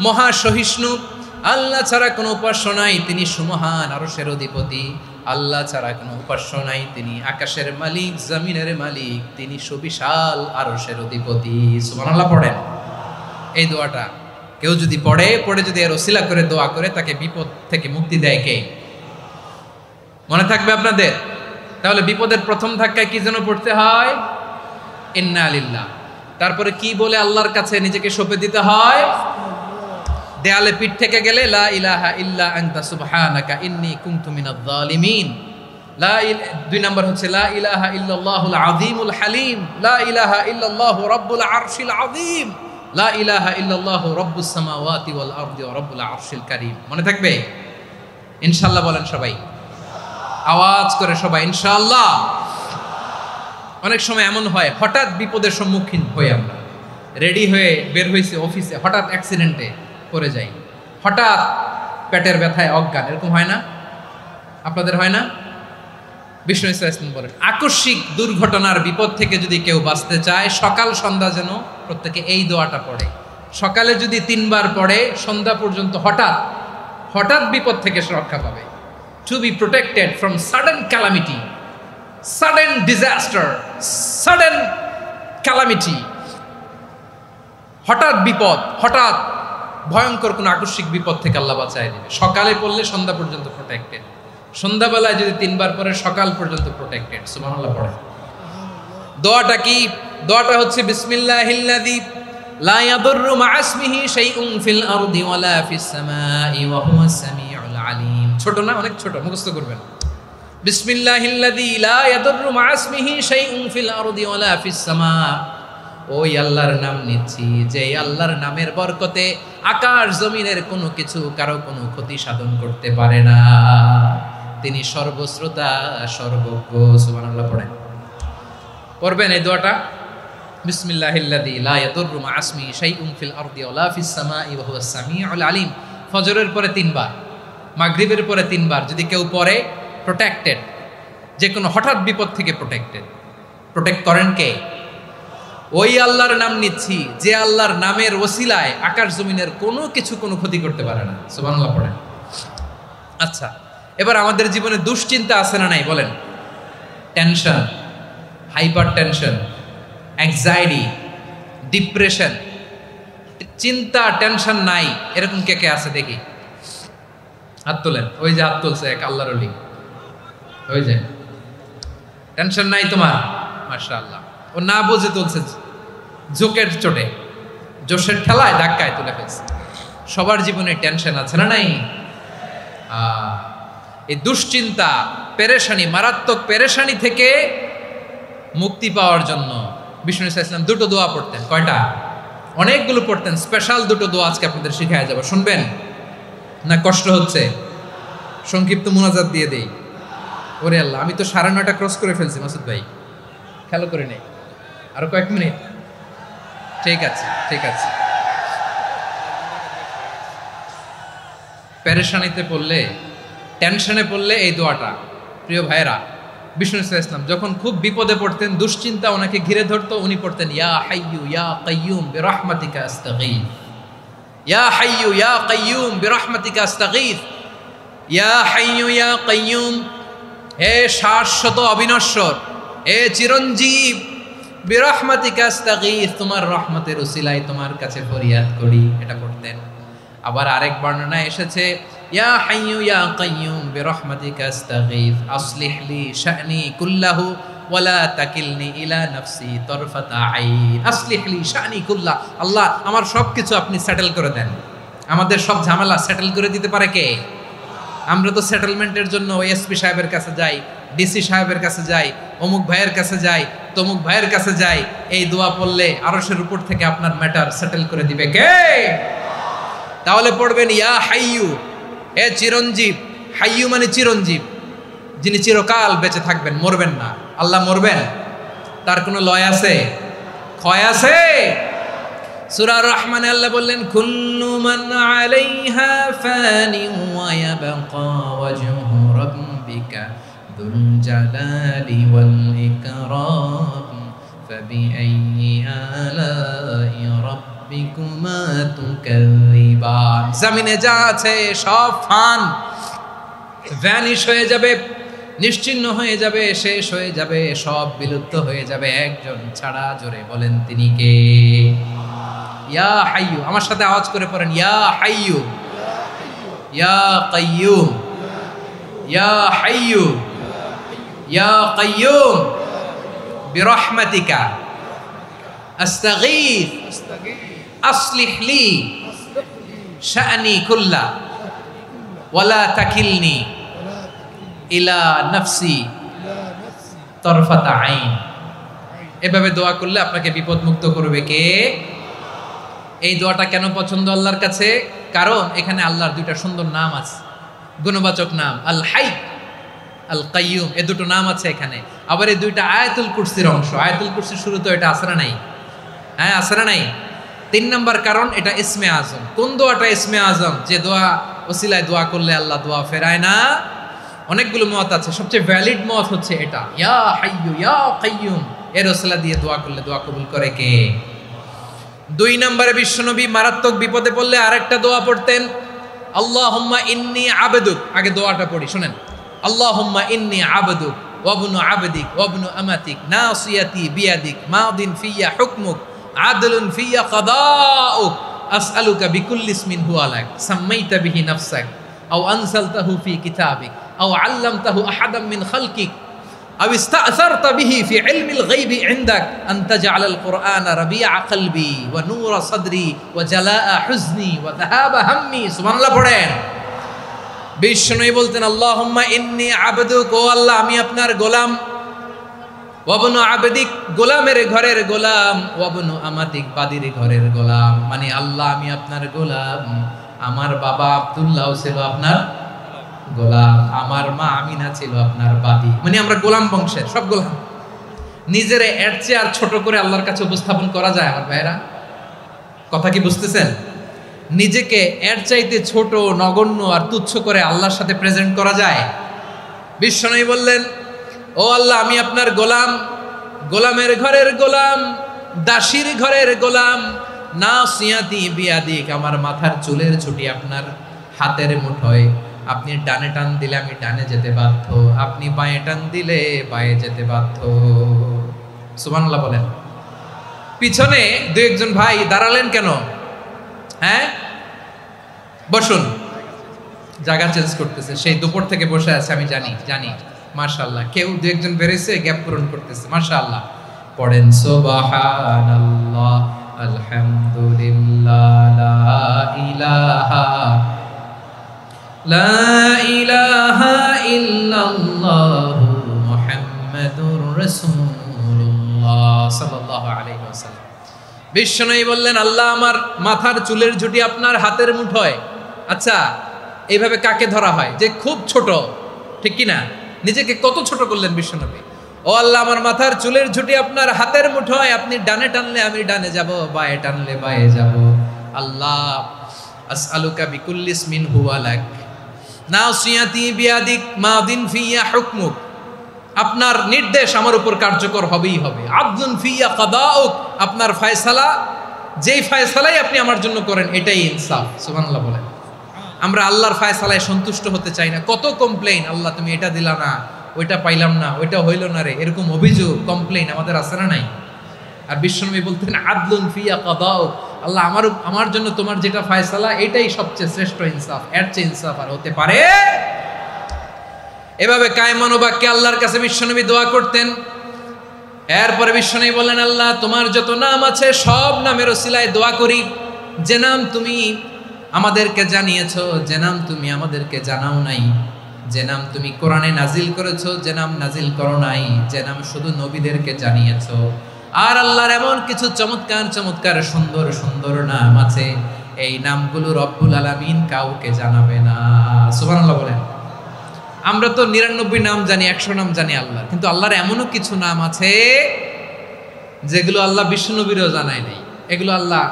Speaker 1: মহা সহিষ্ণু। আল্লাহ ছাড়া কোনো উপাস্য নাই, তিনি সুমহান, আরশের অধিপতি। আল্লাহ ছাড়া কোনো উপাস্য নাই, তিনি আকাশের মালিক, জমিনের মালিক, তিনি সুবিশাল আরশের অধিপতি। সুবহানাল্লাহ পড়েন। এই দোয়াটা কেউ যদি পড়ে যদি এর ওসিলা করে দোয়া করে, তাকে বিপদ থেকে মুক্তি দেয় কে? মনে থাকবে আপনাদের? তাহলে বিপদের প্রথম ধাক্কায় কি যেন পড়তে হয়? ইন্না লিল্লাহ। তারপরে কি বলে আল্লাহর কাছে নিজেকে সঁপে দিতে হয়? দেয়ালে পিঠ থেকে গেলে লা ইলাহা ইল্লা আনতা সুবহানাকা ইন্নী কুনতু মিনাজ জালিমিন। দুই নম্বর হচ্ছে লা ইলাহা ইল্লাল্লাহুল আযীমুল হালিম, লা ইলাহা ইল্লাল্লাহু রাব্বুল আরশিল আযীম, লা ইলাহা ইল্লাল্লাহু রাব্বুস সামাওয়াতি ওয়াল আরদি ওয়া রাব্বুল আরশিল কারীম। মনে থাকবে? ইনশাআল্লাহ বলেন সবাই, আওয়াজ করে সবাই ইনশাআল্লাহ। অনেক সময় এমন হয়, হঠাৎ বিপদের সম্মুখীন হই আমরা, রেডি হয়ে বের হয়েছে অফিসে, হঠাৎ অ্যাক্সিডেন্টে পড়ে যাই, হঠাৎ পেটের ব্যথায় অজ্ঞান, এরকম হয় না? আপনাদের হয় না? বিষ্ণু ইসলাম বলেন, আকস্মিক দুর্ঘটনার বিপদ থেকে যদি কেউ বাঁচতে চায়, সকাল সন্ধ্যা যেন প্রত্যেকে এই দোয়াটা পড়ে। সকালে যদি 3 বার পড়ে, সন্ধ্যা পর্যন্ত হঠাৎ বিপদ থেকে সে রক্ষা পাবে। To be protected from sudden calamity, sudden disaster, sudden calamity, হঠাৎ বিপদ, হঠাৎ ভয়ঙ্কর কোন আকস্মিক বিপদ থেকে আল্লাহ বাঁচায় দিবে। সকালে পড়লে সন্ধ্যা পর্যন্ত প্রোটেক্টেড, সন্ধ্যাবেলায় যদি 3 বার পরে সকাল পর্যন্ত প্রোটেক্টেড। সুবহানাল্লাহ পড়ে। দোয়াটা কি? দোয়াটা হচ্ছে বিসমিল্লাহিল্লাযী লা ইয়াদুররু মা'a ইসমিহি শাইউন ফিল আরদি ওয়ালা ফিস সামাই ওয়া হুয়াস সামিউল আলিম। ছোট না? অনেক ছোট, মুখস্থ করবেন। বিসমিল্লাহিল্লাযী লা ইয়াদুররু মা'a ইসমিহি শাইউন ফিল আরদি ওয়ালা ফিস সামা। ওই আল্লাহর নাম নিচ্ছি, যে আল্লাহর নামের বরকতে আকাশ জমিনের কোনো কিছু কারো কোনো ক্ষতি সাধন করতে পারে না। তিনি সর্বশ্রোতা, সর্বজ্ঞ। সুবহানাল্লাহ পড়েন। পড়বেন এই দোয়াটা, বিসমিল্লাহিল্লাযী লা ইয়াদুররু মা'a ইসমিহি শাইউন ফিল আরদি ওয়ালা ফিস সামাই ওয়া হুয়াস সামিউল আলিম। ফজরের পরে 3 বার, মাগরিবের পরে 3 বার যদি কেউ পড়ে, প্রোটেক্টেড, যে কোনো হঠাৎ বিপদ থেকে প্রোটেক্টেড। প্রোটেক্ট করেন কে? ওই আল্লাহর নাম নিচ্ছি, যে আল্লাহর নামের ওসিলায় আকাশ জমিনের কোনো কিছু কোনো ক্ষতি করতে পারে না। সুবহানাল্লাহ পড়েন। আচ্ছা, এবার আমাদের জীবনে দুশ্চিন্তা আছে না নাই বলেন? Tension, hyper tension, anxiety, depression, চিন্তা, টেনশন নাই, এরকম কে কে আছে দেখি? হাত তোলেন। ওই যে হাত তুলছে এক আল্লাহর ওলি, ওই যে। টেনশন নাই তোমার? মাশাআল্লাহ। ও না বুঝে তুলছে, জোকের চোটে, জোশের ঠেলায় ধাক্কায় তুলে ফেলছে। সবার জীবনে টেনশন আছে না নাই? এই দুশ্চিন্তা, পেরেশানি, মারাত্মক পেরেশানি থেকে মুক্তি পাওয়ার জন্য বিষ্ণু ইসলাম 2টো দোয়া পড়তেন। কয়টা? অনেকগুলো পড়তেন। স্পেশাল 2টো দোয়া আজকে আপনাদের শিখায় যাব, শুনবেন না? কষ্ট হচ্ছে? সংক্ষিপ্ত মুনাজাত দিয়ে দেই। ওরে আল্লাহ, আমি তো 9:30 ক্রস করে ফেলছি মাসুদ ভাই, খেয়াল করে নেই। আরো কয়েক মিনিট? ঠিক আছে, ঠিক আছে। পেরেশানিতে পড়লে, টেনশনে পড়লে এই দোয়াটা, প্রিয় ভাইরা, বিষ্ণু ইসলাম যখন খুব বিপদে পড়তেন, দুশ্চিন্তা ওনাকে ঘিরে ধরতো, উনি পড়তেন ইয়া হাইয়ু ইয়া কাইয়ুম বিরহমাতিকা আস্তাগীথ, ইয়া হাইয়ু ইয়া কাইয়ুম বিরহমাতিকা আস্তাগীথ, ইয়া হাইয়ু ইয়া কাইয়ুম, হে শাশ্বত অবিনশ্বর, হে চিরঞ্জীব, বিরহমাতিকা আস্তাগীথ, তোমার রহমতের উসিলায় তোমার কাছে ফরিয়াদ করি। এটা পড়তেন। আবার আরেক বর্ণনায় এসেছে ইয়া হাইয়ু ইয়া কাইয়ুম বিরহমাতিকা আস্তাগীথ আসলিহ লি শা'নি কুল্লাহু ওয়ালা তাকিলনি ইলা নাফসি তরফাতা আইন। আসলিহ লি শা'নি কুল্লাহ, আল্লাহ আমার সবকিছু আপনি সেটেল করে দেন। আমাদের সব ঝামেলা সেটেল করে দিতে পারে কে? আমরা তো সেটেলমেন্টের জন্য ওই এসপি সাহেবের কাছে যাই, ডিসি সাহেবের কাছে যাই, অমুক ভাইয়ের কাছে যাই, তমুক ভাইয়ের কাছে যাই, এই দোয়া পড়লে আরশের উপর থেকে আপনার ম্যাটার সেটেল করে দিবে কে? তাহলে পড়বেন ইয়া হাইয়ু, এ চিরঞ্জীব। হাইয়ু মানে চিরঞ্জীব, যিনি চিরকাল বেঁচে থাকবেন, মরবেন না। আল্লাহ মরবেন? তার কোনো লয় আছে? ক্ষয় আছে? সূরা রহমানে আল্লাহ বললেন কুল্লু মান আলাইহা ফানি ওয়া ইয়াবকা ওয়াজহু রাব্বিকা যুল জালালি ওয়াল ইকরাম ফাবিআইয়ি আলাই রাব্বিকুমা তুকাযিবান। জমিনে যা আছে সব ফান, ভ্যানিশ হয়ে যাবে, নিশ্চিহ্ন হয়ে যাবে, শেষ হয়ে যাবে, সব বিলুপ্ত হয়ে যাবে, একজন ছাড়া। জোরে বলেন তিনি কে? ইয়া হাইয়ু। আমার সাথে আওয়াজ করে পড়েন ইয়া হাইয়ু, ইয়া কাইয়ুম, ইয়া হাইয়ু, ইয়া কাইয়ুম বিরহমাতিকা আস্তাগীথ আসলিহ লি শা'নি কুল্লা ওয়ালা তাকিলনি ইলা নাফসি তরফাতা আইন। এভাবে দোয়া করলে আপনাকে বিপদ মুক্ত করবে কে? এই দোয়াটা কেন পছন্দ আল্লাহর কাছে? কারণ এখানে আল্লাহর দুইটা সুন্দর নাম আছে, গুণবাচক নাম, আল হাই, আল কাইয়ুম। এই দুটো নাম আছে এখানে। আবার এই দুইটা আয়াতুল কুরসির অংশ। আয়াতুল কুরসির শুরুতে এটা আছে না নাই? হ্যাঁ, আছে না নাই? 3 নম্বর কারণ, এটা ইসমে আজম। কোন দোয়াটা ইসমে আজম? যে দোয়া ওসিলায় দোয়া করলে আল্লাহ দোয়া ফেরায় না। অনেকগুলো মত আছে, সবচেয়ে ভ্যালিড মত হচ্ছে এটা, ইয়া হাইয়ু ইয়া কাইয়ুম। এর ওসিলা দিয়ে দোয়া করলে দোয়া কবুল করে কে? 2 নম্বরে বিশ্বনবী মারাত্মক বিপদে পড়লে আরেকটা দোয়া পড়তেন, আল্লাহুম্মা ইন্নী আবদুক। আগে দোয়াটা পড়ি, শুনেন। আল্লাহুম্মা ইন্নী আবদুক ওয়া ইবনু আবদিক ওয়া ইবনু আমাতিক নাসিয়াতি বিয়াদিক মাদিন ফিয়া হুকমুক আদলুন ফিয়া কাদাউক আসআলুকা বিকুল্লি ইসমিন হুয়া লাক সাম্মাইতা বিহি নাফসাক আও আনসালতাহু ফি কিতাবিক আও আল্লামতাহু আহাদাম মিন খালকিক আও ইস্তা'সারতা বিহি ফি ইলমিল গায়বি ইনদাক আন তাজআলাল কুরআনা রাবিআ কলবি ওয়া নূরা সাদরি ওয়া জালাআ হুজনি ওয়া যাহাবা হাম্মি। সুবহানাল্লাহ পড়েন। বিষ্ণুই বলতেন আল্লাহুম্মা ইন্নী আবদুক, ও আল্লাহ আমি আপনার গোলাম, ওয়া ইবনু আবদিক, গোলামের ঘরের গোলাম, ওয়া ইবনু আমাতিক, বাদীর ঘরের গোলাম। মানে আল্লাহ আমি আপনার গোলাম। আমার বাবা আব্দুল্লাহ ছিল আপনার গোলাম, আমার মা আমিনা ছিল আপনার বাদী। মানে আমরা গোলাম বংশের, সব গোলাম। নিজেরে এর চেয়ে আর ছোট করে আল্লাহর কাছে উপস্থাপন করা যায় আমার ভাইরা? কথা কি বুঝতেছেন? নিজেকে এর চাইতে ছোট, নগণ্য আর তুচ্ছ করে আল্লাহর সাথে প্রেজেন্ট করা যায়? বিশ্বনবী বললেন, ও আল্লাহ আমি আপনার গোলাম, গোলামের ঘরের গোলাম, দাসীর ঘরের গোলাম। নাসিয়াতি বিয়াদিক, আমার মাথার চুলের ছুটি আপনার হাতের মুঠোয়। আপনি ডানে টান দিলে আমি ডানে যেতে বাধ্য, আপনি বাঁয়ে টান দিলে বাঁয়ে যেতে বাধ্য। সুবহানাল্লাহ বলেন। পিছনে 2-1 ভাই দাঁড়ালেন কেন? হ্যাঁ, বসুন। জায়গা চেঞ্জ করতেছে, সেই দুপুর থেকে বসে আছে, আমি জানি। মাশাআল্লাহ, কেউ 2-1 বেরিয়েছে, গ্যাপ পূরণ করতেছে। মাশাআল্লাহ। পড়েন সুবহানাল্লাহ আলহামদুলিল্লাহ লা ইলাহা ইল্লাল্লাহু মুহাম্মাদুর রাসূলুল্লাহ সাল্লাল্লাহু আলাইহি ওয়াসাল্লাম। বিশ্বনবী বললেন, আল্লাহ আমার মাথার চুলের ঝুঁটি আপনার হাতের মুঠোয়। আচ্ছা, এইভাবে কাকে ধরা হয়? যে খুব ছোট, ঠিক কি না? নিজেকে কত ছোট করলেন বিশ্বনবী। ও আল্লাহ আমার মাথার চুলের ঝুঁটি আপনার হাতের মুঠোয়, আপনি ডানে টানলে আমি ডানে যাব, বাঁয়ে টানলে বাঁয়ে যাব। আল্লাহ আসআলুকা বিকুল্লি ইসমিন হুয়া লাক নাসিয়াতি বিয়াদিক মাদিন ফিয়া হুকমুক, আপনার নির্দেশ আমার উপর কার্যকর হবেই হবে। আদলুন ফিয়া কাদাউক, আপনার ফয়সালা, যেই ফয়সালাই আপনি আমার জন্য করেন এটাই ইনসাফ। সুবহানাল্লাহ বলেন। আমরা আল্লাহর ফয়সালায় সন্তুষ্ট হতে চাই না। কত কমপ্লেইন, আল্লাহ তুমি এটা দিলা না, ওইটা পাইলাম না, ওইটা হইল না রে, এরকম অভিযোগ, কমপ্লেইন আমাদের আছে না নাই? আর বিশ্বনবী বলতেন আদলুন ফিয়া কাদাউক, আল্লাহ আমার জন্য তোমার যেটা ফয়সালা এটাই সবচেয়ে শ্রেষ্ঠ ইনসাফ, এর চেয়ে ইনসাফ আর হতে পারে? এভাবে কায়মান বাক্যে আল্লাহর কাছে বিশ্বনবী দোয়া করতেন। এরপরে বিশ্বনবী বললেন, আল্লাহ তোমার যত নাম আছে সব নামের ওসিলায় দোয়া করি, যে নাম তুমি আমাদেরকে জানিয়েছো, যে নাম তুমি আমাদেরকে জানাও নাই, যে নাম তুমি কোরআনে নাজিল করেছো, যে নাম নাজিল করো নাই, যে নাম শুধু নবীদেরকে জানিয়েছো। আর আল্লাহর এমন কিছু চমৎকার চমৎকার সুন্দর সুন্দর নাম আছে, এই নামগুলো রব্বুল আলামিন কাউকে জানাবে না। সুবহানাল্লাহ বলেন। আমরা তো 99 নাম জানি, 100 নাম জানি আল্লাহ, কিন্তু আল্লাহর এমনও কিছু নাম আছে যেগুলো আল্লাহ বিশ্বনবীরও জানায় নাই। এগুলো আল্লাহ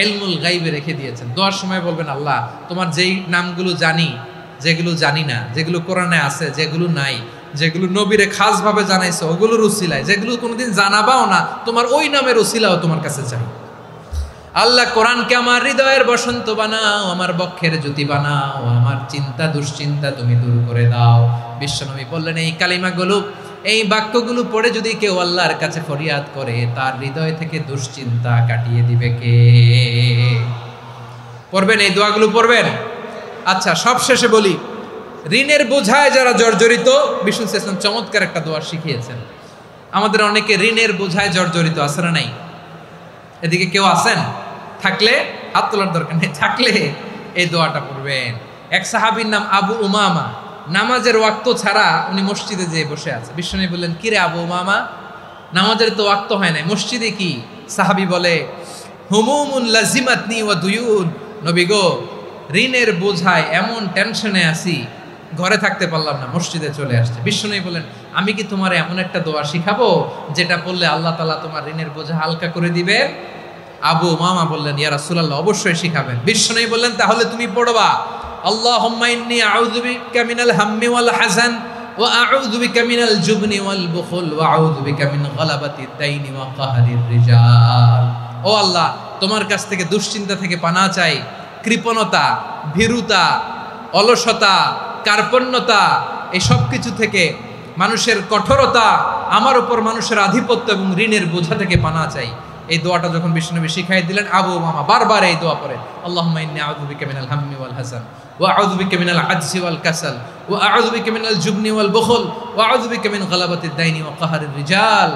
Speaker 1: ইলমুল গায়বে রেখে দিয়েছেন। দোয়ার সময় বলবেন, আল্লাহ তোমার যেই নামগুলো জানি, যেগুলো জানি না, যেগুলো কোরআনে আছে, যেগুলো নাই, যেগুলো নবীরে খাসভাবে জানাইছো ওগুলোর উসিলায়, যেগুলো কোনোদিন জানাবাও না তোমার ওই নামের উসিলাও তোমার কাছে চাই। আল্লাহ কোরআনকে আমার হৃদয়ের বসন্ত বানাও, আমার বক্ষের জ্যোতি বানাও, আমার চিন্তা দুশ্চিন্তা তুমি দূর করে দাও। বিশ্বনবী বললেন, এই কালিমাগুলো, এই বাক্যগুলো পড়ে যদি কেউ আল্লাহর কাছে ফরিয়াদ করে, তার হৃদয় থেকে দুশ্চিন্তা কাটিয়ে দিবে কে? পড়বেন, এই দোয়াগুলো পড়বেন। আচ্ছা, সব শেষে বলি, ঋণের বোঝায় যারা জর্জরিত, বিষ্ণু ইসলাম চমৎকার একটা দোয়া শিখিয়েছেন। আমাদের অনেকে ঋণের বোঝায় জর্জরিত, আছে না নাই? এদিকে কেউ আছেন? থাকলে হাত তোলার দরকার নেই, থাকলে এই দোয়াটা পড়বেন। এক সাহাবীর নাম আবু উমামা, নামাজের ওয়াক্ত ছাড়া উনি মসজিদে যেয়ে বসে আছে। বিশ্বনবী বললেন, কি রে আবু উমামা, নামাজের তো ওয়াক্ত হয় নাই, মসজিদে কি? সাহাবী বলে, হুমুমুন লাজিমাতনি ওয়া দুয়ুন। নবী গো, ঋণের বোঝায় এমন টেনশনে আছি, ঘরে থাকতে পারলাম না, মসজিদে চলে আসছে। বিশ্বনবী বলেন, আমি কি তোমার এমন একটা দোয়া শিখাবো যেটা পড়লে আল্লাহ তাআলা তোমার ঋণের বোঝা হালকা করে দিবে? আবু উমামা বললেন, ইয়া রাসূলুল্লাহ, অবশ্যই শিখাবেন। বিশ্বনবী বললেন, তাহলে তুমি পড়বা, আল্লাহুম্মা ইন্নী আউযু বিকা মিনাল হাম্মি ওয়াল হাযান ওয়া আউযু বিকা মিনাল জুবনি ওয়াল বুখল ওয়া আউযু বিকা মিন গালাবাতিদ দাইনি ওয়া কাহরির রিজাল। ও আল্লাহ, তোমার কাছ থেকে দুশ্চিন্তা থেকে পানা চাই, কৃপণতা, ভীরুতা, অলসতা, কার্পণ্যতা, এই সব কিছু থেকে, মানুষের কঠোরতা, আমার উপর মানুষের আধিপত্য এবং ঋণের বোঝা থেকে পানা চাই। এই দোয়াটা যখন বিশ্বনবী শিখাই দিলেন, আবু উমামা বারবার এই দোয়া পড়েন, আল্লাহুম্মা ইন্নী আউযু বিকা মিনাল হাম্মি ওয়াল হাযান ওয়া আউযু বিকা মিনাল আজজি ওয়াল কাসাল ওয়া আউযু বিকা মিনাল জুবনি ওয়াল বুখল ওয়া আউযু বিকা মিন গালাবাতিদ দাইনি ওয়া কাহরির রিজাল।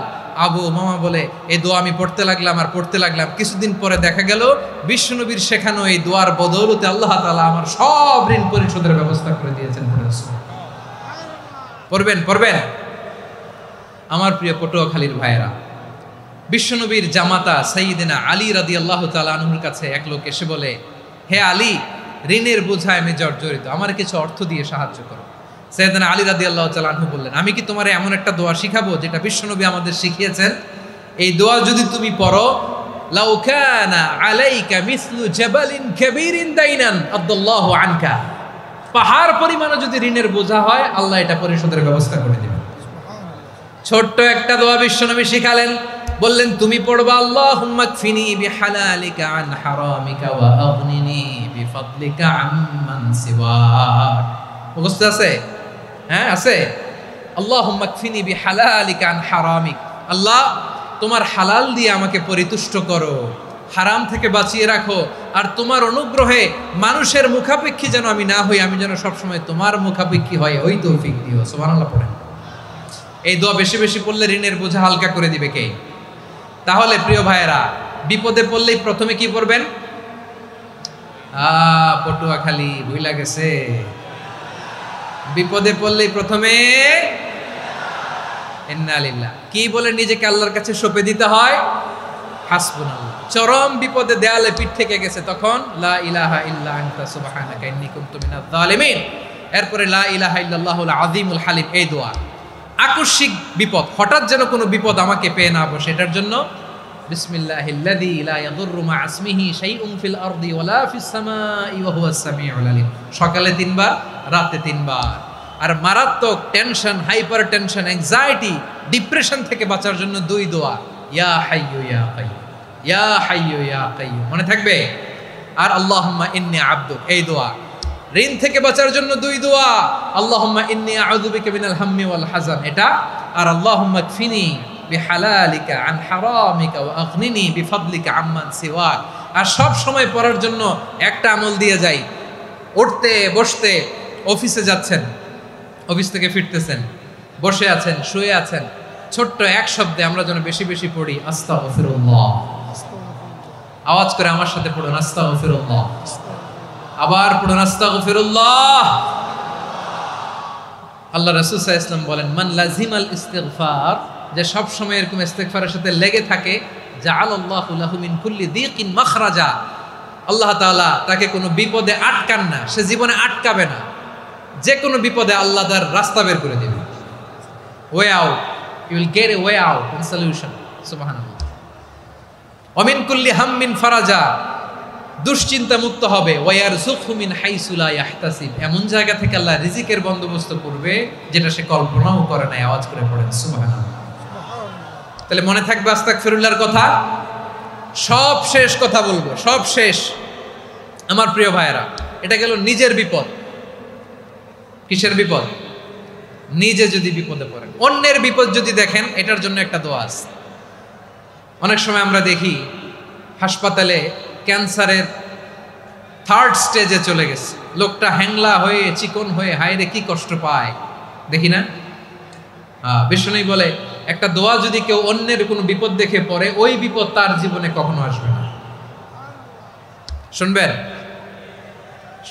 Speaker 1: আবু উমামা বলে, এই দোয়া আমি পড়তে লাগলাম আর পড়তে লাগলাম, কিছুদিন পরে দেখা গেল বিশ্বনবীর শেখানো এই দোয়ার বদৌলতে আল্লাহ তাআলা আমার সব ঋণ পরিশোধের ব্যবস্থা করে দিয়েছেন। পড়বেন, পড়বেন। আমার প্রিয় পটুয়াখালীর ভাইয়েরা, বিশ্বনবীর জামাতা সাইয়্যিদিনা আলী রাদিয়াল্লাহু তাআলা আনহুর কাছে এক লোক এসে বলে, হে আলী, ঋণের বোঝায় আমি জর্জরিত, আমার কিছু অর্থ দিয়ে সাহায্য করো। সাইয়্যিদিনা আলী রাদিয়াল্লাহু তাআলা আনহু বললেন, আমি কি তোমারে এমন একটা দোয়া শিখাবো যেটা বিশ্বনবী আমাদের শিখিয়েছেন? এই দোয়া যদি তুমি পড়ো, লাউ কানা আলাইকা মিসলু জাবালিন কাবীরিন দাইনান আদাল্লাহু আনকা, পাহাড় পরিমাণে যদি ঋণের বোঝা হয়, আল্লাহ এটা পরিশোধের ব্যবস্থা করে দিবেন। ছোট্ট একটা দোয়া বিশ্বনবী শিখালেন, বললেন তুমি পড়বা, আল্লাহুম্মা কফিনি বিহালালিকা আন হারামিকা ওয়া আগনিনি বিফাদলিকা আম্মান সিওয়াক। মুখস্থ আছে? হ্যাঁ, আছে। আল্লাহুম্মা কফিনি বিহালালিকা আন হারামিক, আল্লাহ তোমার হালাল দিয়ে আমাকে পরিতুষ্ট করো, হারাম থেকে বাঁচিয়ে রাখো, আর তোমার অনুগ্রহে মানুষের মুখাপেক্ষী যেন আমি না হই, আমি যেন সবসময় তোমার মুখাপেক্ষী হয়, ওই তৌফিক দিও। সুবহানাল্লাহ পড়েন। এই দোয়া বেশি বেশি পড়লে ঋণের বোঝা হালকা করে দিবে কে? তাহলে প্রিয় ভাইয়েরা, বিপদে পড়লেই প্রথমে কি পড়বেন? পটুয়াখালী ভুইলা গেছে, বিপদে পড়লেই প্রথমে ইন্না লিল্লাহ কি বলে নিজেকে আল্লাহর কাছে সঁপে দিতে হয়? হাসবুনাল্লাহ। চরম বিপদে দেয়ালে পিঠ থেকে গেছে, তখন লা ইলাহা ইল্লা আনতা সুবহানাকা ইন্নী কুনতু মিনাজ জালিমিন। এরপরে লা ইলাহা ইল্লাল্লাহুল আযীমুল হালিম, এই দোয়া। আকস্মিক বিপদ, হঠাৎ যেন কোনো বিপদ আমাকে পেয়ে না বসে, এটার জন্য বিসমিল্লাহিল্লাযী লা ইয়াদুররু মা ইসমিহি শাইউন ফিল আরদি ওয়ালা ফিস সামাই ওয়া হুয়াস সামিউল আলিম। সকালে 3 বার, রাতে 3 বার। আর মারাত্মক tension, hyper tension, anxiety, depression থেকে বাঁচার জন্য 2 দোয়া, ইয়া হাইয়্যু ইয়া কাইয়্যুম, ইয়া হাইয়্যু ইয়া কাইয়্যুম, মনে থাকবে? আর আল্লাহুম্মা ইন্নী আবদুক, এই দোয়া। ঋণ থেকে বাঁচার জন্য 2 দোয়া, আল্লাহুম্মা ইন্নী আউযু বিকা মিনাল হাম্মি ওয়াল হাযান, এটা। আর আল্লাহুম্মা কফিনি বিহালালিকা আন হারামিকা ওয়া আগনিনি বিফাদলিকা আম্মান সিওয়াক। আর সব সময় পড়ার জন্য একটা আমল দিয়ে যাই, উঠতে বসতে, অফিসে যাচ্ছেন, অফিস থেকে ফিরতেছেন, বসে আছেন, শুয়ে আছেন, ছোট্ট এক শব্দে আমরা যেন বেশি বেশি পড়ি আস্তাগফিরুল্লাহ। আওয়াজ করে আমার সাথে পড়ুন, আস্তাগফিরুল্লাহ। আবার পড়ুন, আস্তাগফিরুল্লাহ। আল্লাহ রাসূল সাল্লাল্লাহু আলাইহি ওয়াসাল্লাম বলেন, মান লাজিমাল ইস্তিগফার, যে সব সময় এরকম ইস্তিগফারের সাথে লেগে থাকে, জাআলাল্লাহু লাহু মিন কুল্লি দীকিন মাখরাজা, আল্লাহ তাআলা তাকে কোনো বিপদে আটকান না, সে জীবনে আটকাবে না, যে কোনো বিপদে আল্লাহ তার রাস্তা বের করে দেবে, way out, you will get a way out and solution. সুবহানাল্লাহ। ওয়া মিন কুল্লি হাম্মিন ফারাজা, দুশ্চিন্তা মুক্ত হবে, ওয়ায়ারযুকহু মিন হাইসু লা ইয়াহতাসিব, এমন জায়গা থেকে আল্লাহ রিজিকের বন্দোবস্ত করবে যেটা সে কল্পনাও করে না। আওয়াজ করে পড়েন সুবহানাল্লাহ। তাহলে মনে থাকবে আস্তাগফিরুল্লাহর কথা। সব শেষ কথা বলবো, সব শেষ আমার প্রিয় ভাইয়েরা। এটা গেল নিজের বিপদ। কিসের বিপদ? নিজে যদি বিপদে পড়েন। অন্যের বিপদ যদি দেখেন, এটার জন্য একটা দোয়া আছে। অনেক সময় আমরা দেখি হাসপাতালে ক্যান্সারের 3rd স্টেজে চলে গেছে, লোকটা হ্যাংলা হয়ে চিকন হয়ে হায়রে কি কষ্ট পায়, দেখি না? বিষ্ণু বলে একটা দোয়া যদি কেউ অন্যের কোনো বিপদ দেখে পড়ে, ওই বিপদ তার জীবনে কখনো আসবে না। শুনবেন?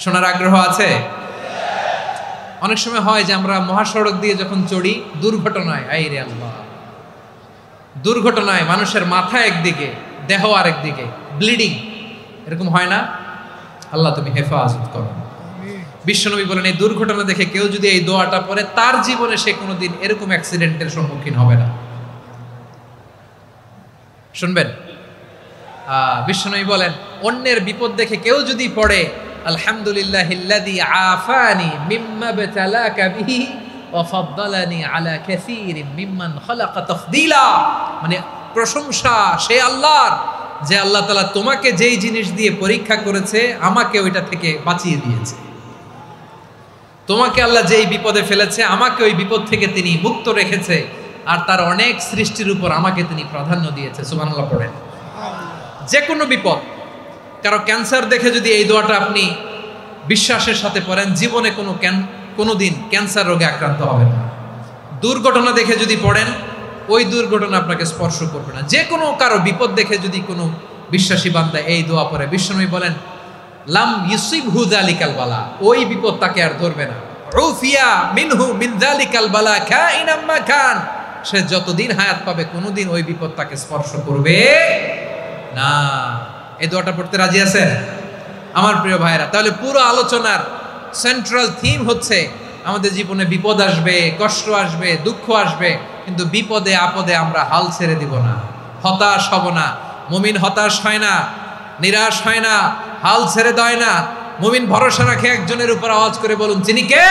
Speaker 1: শোনার আগ্রহ আছে? অনেক সময় হয় যে আমরা মহাসড়ক দিয়ে যখন চড়ি, দুর্ঘটনায়, আইরে আল্লাহ, দুর্ঘটনায় মানুষের মাথা একদিকে, দেহ আরেকদিকে, ব্লিডিং, এরকম হয় না? আল্লাহ তুমি হেফাজত করো। বিশ্বনবী বলেন, এই দুর্ঘটনা দেখে কেউ যদি এই দোয়াটা পড়ে, তার জীবনে সে কোনোদিন এরকম অ্যাক্সিডেন্টের সম্মুখীন হবে না। শুনবেন? বিশ্বনবী বলেন, অন্যের বিপদ দেখে কেউ যদি পড়ে, আলহামদুলিল্লাহিল্লাযী আফানি মিম্মা বতালাকা বিহি ওয়া ফাদ্দালানি আলা কাসীরিন মিম্মান খালাকা তাফদীলা, মানে প্রশংসা সে আল্লাহর, যে আল্লাহ তাআলা তোমাকে যেই জিনিস দিয়ে পরীক্ষা করেছে, আমাকে ওইটা থেকে বাঁচিয়ে দিয়েছে। তোমাকে আল্লাহ যেই বিপদে ফেলেছে, আমাকে ওই বিপদ থেকে তিনি মুক্ত রেখেছে, আর তার অনেক সৃষ্টির উপর আমাকে তিনি প্রাধান্য দিয়েছে। সুবহানাল্লাহ পড়েন। যে কোনো বিপদ, কারো ক্যান্সার দেখে যদি এই দোয়াটা আপনি বিশ্বাসের সাথে পড়েন, জীবনে কোনোদিন ক্যান্সার রোগে আক্রান্ত হবেন না। দুর্ঘটনা দেখে যদি পড়েন, ওই দুর্ঘটনা আপনাকে স্পর্শ করবে না। যে কোনো কারো বিপদ দেখে যদি কোনো বিশ্বাসী বান্দা এই দোয়া পড়ে, বিশ্বনবী বলেন, লাম ইউসিবহু যালিকাল বালা, ওই বিপদ তাকে আর ধরবে না। উফিয়া মিনহু মিন যালিকাল বালা কাইনাম মা কান, সে যতদিন হায়াত পাবে কোনোদিন ওই বিপদ তাকে স্পর্শ করবে না। এই দোয়াটা পড়তে রাজি আছেন আমার প্রিয় ভাইরা? তাহলে পুরো আলোচনার সেন্ট্রাল থিম হচ্ছে, আমাদের জীবনে বিপদ আসবে, কষ্ট আসবে, দুঃখ আসবে, কিন্তু বিপদে আপদে আমরা হাল ছেড়ে দিব না, হতাশ হব না। মুমিন হতাশ হয় না, নিরাশ হয় না, হাল ছেড়ে দেয় না। মুমিন ভরসা রাখে একজনের উপর। আওয়াজ করে বলুন, যিনি কে?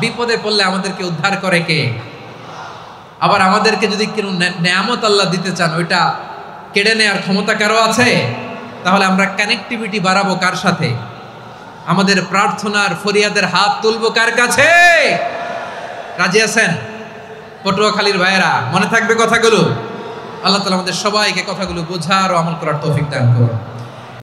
Speaker 1: বিপদে পড়লে আমাদেরকে উদ্ধার করে কে? আবার আমাদেরকে যদি কোনো নেয়ামত আল্লাহ দিতে চান, ওইটা কেড়ে নেওয়ার ক্ষমতা কারো আছে? তাহলে আমরা কানেক্টিভিটি বাড়াবো কার সাথে? আমাদের প্রার্থনার ফরিয়াদের হাত তুলবো কার কাছে? রাজি আছেন পটুয়াখালীর ভাইয়েরা? মনে থাকবে কথাগুলো? আল্লাহ তাআলা আমাদের সবাইকে কথাগুলো বোঝার ও আমল করার তৌফিক দান করুন।